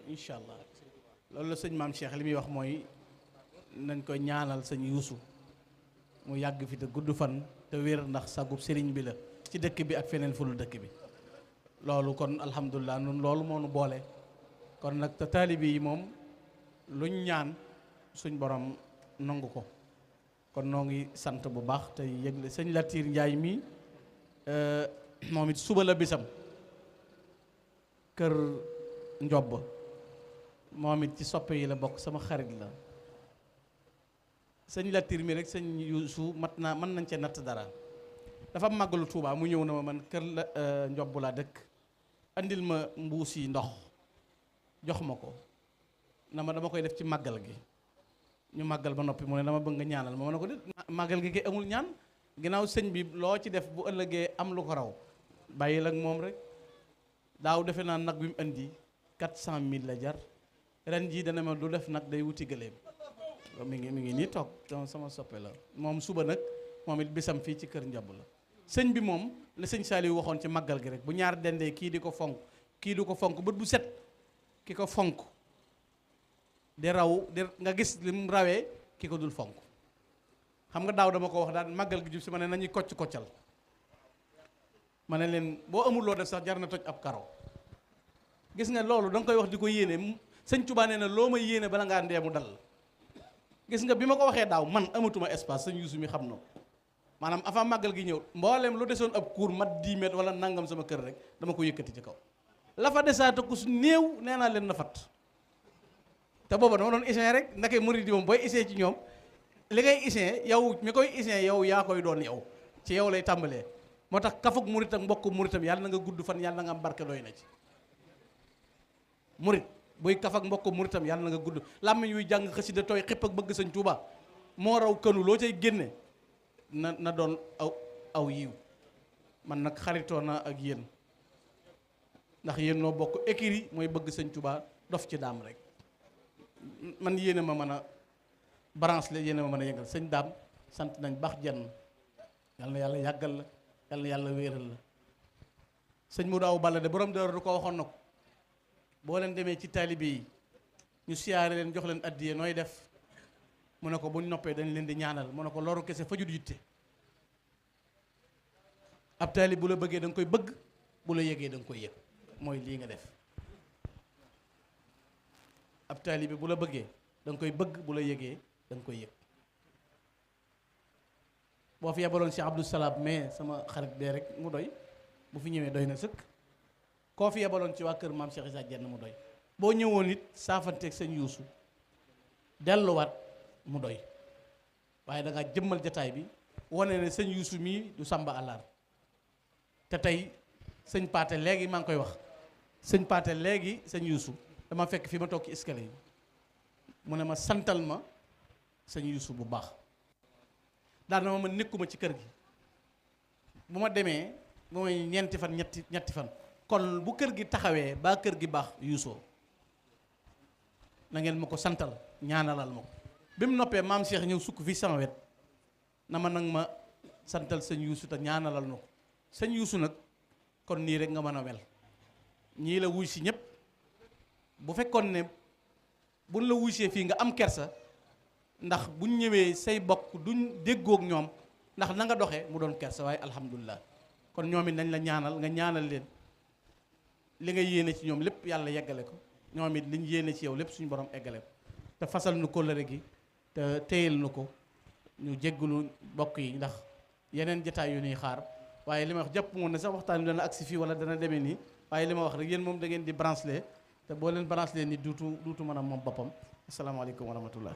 incha allah loolu la sëñ maam Cheikh li muy wax mooy nañ ko ñaanal sëñ Yuusu mu yàgg fi te gudd fan te wér ndax sagub sëriñ bi la ci dëkk bi ak feneen fu dul dëkk bi loolu kon alhamdulilah nun loolu moo nu boole kon nag te taalibi yi moom luñ ñaan suñ borom nangu ko kon noo ngi sant bu baax te yëgle sëñ Latiir Njaay mi moom it suba la bisam kër Njobb moom it ci soppe yi la bokk sama xarit la sëñ Latiir mi rek sëñ Yuusu mën nañ cee natt dara dafa màggalu Tuubaa mu ñëw na ma man kër la Njobb laa dëkk andil ma mbuus yi ndox jox ma ko na ma dama koy def ci màggal gi ñu màggal ba noppi mu ne dama bëgg nga ñaanal ma ne ko de màggal gi kay amul ñaan ginnaaw sëñ bi loo ci def bu ëllëgee am lu ko raw bàyyil ak moom rek daaw defe naa nag bi mu indi 400 000 la jar ren jii dana ma du def nag day wuti gëléem mi ngi nii toog sama soppe la moom suba nag moom it bisam fii ci kër Njobb la sëñ bi moom la sëñ Saliou waxoon ci màggal gi rek bu ñaar dendee kii di ko fonk kii du ko fonk bët bu set ki ko fonk di raw di nga gis li mu rawee ki ko dul fonk xam nga daaw dama ko wax daal màggal gi jub si ma ne nañuy kocc koccal ma ne leen boo amul loo def sax jar na toj ab karo gis nga loolu da nga koy wax di ko yéene sëñ Tuubaa nee na loo ma yéene bala ngaa ndee mu dal gis nga bi ma ko waxee daaw man amatuma espace sëñ Yuusu mi xam na maanaam avant màggal gi ñëw mboolem lu desoon ab cour mat 10 mètres wala nangam sama kër rek dama ko yëkkati ci kaw la fa desaata ku su néew nee naa leen na fat te booba dama doon essayé rek ndake murid yi moom booy essayé ci ñoom li ngay essayé yow mi koy essayé yow yaa koy doon yow ci yow lay tàmbalee moo tax kafuk murit ak mbokk muritam yàlla na nga gudd fan yàlla na nga am barke doy na ci murit buy kaf ak mbokk muritam yàlla na nga gudd làmmiñ yuy jàng xasida tooy xipp ak bëgg Sëñ Tuuba moo raw kënu loo cay génne na doon aw yiw man nag xaritoo naa ak yéen ndax yéen noo bokk écrit mooy bëgg Sëñ Tuuba dof ci daam rek man yéene ma mën a branche la yéene ma mën a yëngal sëñ daam sant nañ baax jenn yal na yàlla yàggal la yal na yàlla wéeral la sëñ mu daaw balla de borom dër du ko waxoon na ko boo leen demee ci taalibe yi ñu siyaare leen jox leen addiye nooy def mu ne ko buñ noppee dañ leen di ñaanal mu ne ko loru kese fajut yitte ab taalib bu la bëggee da nga koy bëgg bu la yëgee da nga koy yëg mooy lii nga def ab taalibe bu la bëggee da nga koy bëgg bu la yëgee da nga koy yëg boo fi yebaloon Cheikh Abdou Salam mais sama xarit bee rek mu doy bu fi ñëwee doy na sëkk koo fi yebaloon ci waa kër maam Cheikh Issa Diène mu doy boo ñëwoon it saafanteeg sëñ Yuusu delluwaat mu doy waaye da nga jëmmal jataay bi wane ne sëñ Yuusu mii du sàmba àllar te tey sëñ Paate léegi maa ngi koy wax sëñ Paate léegi sëñ Yuusu dama fekk fi ma toog ci escalier yi mu ne ma santal ma sëñ Yuusu bu baax daal na ma nekkuma ci kër gi bu ma demee mooy ñeenti fan ñetti fan kon bu kër gi taxawee ba kër gi baax Yuusoo na ngeen ma ko santal ñaanalal ma ko bi mu noppee maam Cheikh ñëw sukk fii sama wet na ma nag ma santal sëñ Yuusu te ñaanalal na ko sëñ Yuusu nag kon nii rek nga mën a wel ñii la wuy si ñëpp bu fekkoon ne buñ la wuysee fii nga am kersa ndax buñ ñëwee say bokk duñ déggoog ñoom ndax na nga doxee mu doon kersa waaye alhamdulilah kon ñoom it nañ la ñaanal nga ñaanal leen li nga yéene ci ñoom lépp yàlla yeggale ko ñoom it liñ yéene ci yow lépp suñu borom eggale ko te fasal nu kóllëre gi te téyel nu ko ñu jéggulu bokk yi ndax yeneen jataay yu ñuy xaar waaye li ma wax jàpp moon ne sax waxtaan bi dana agsi fii wala dana demee nii waaye li ma wax rek yéen moom da ngeen di branché te boo leen branché leen ni duutu mën a moom boppam asalaamaaleykum wa rahmatullah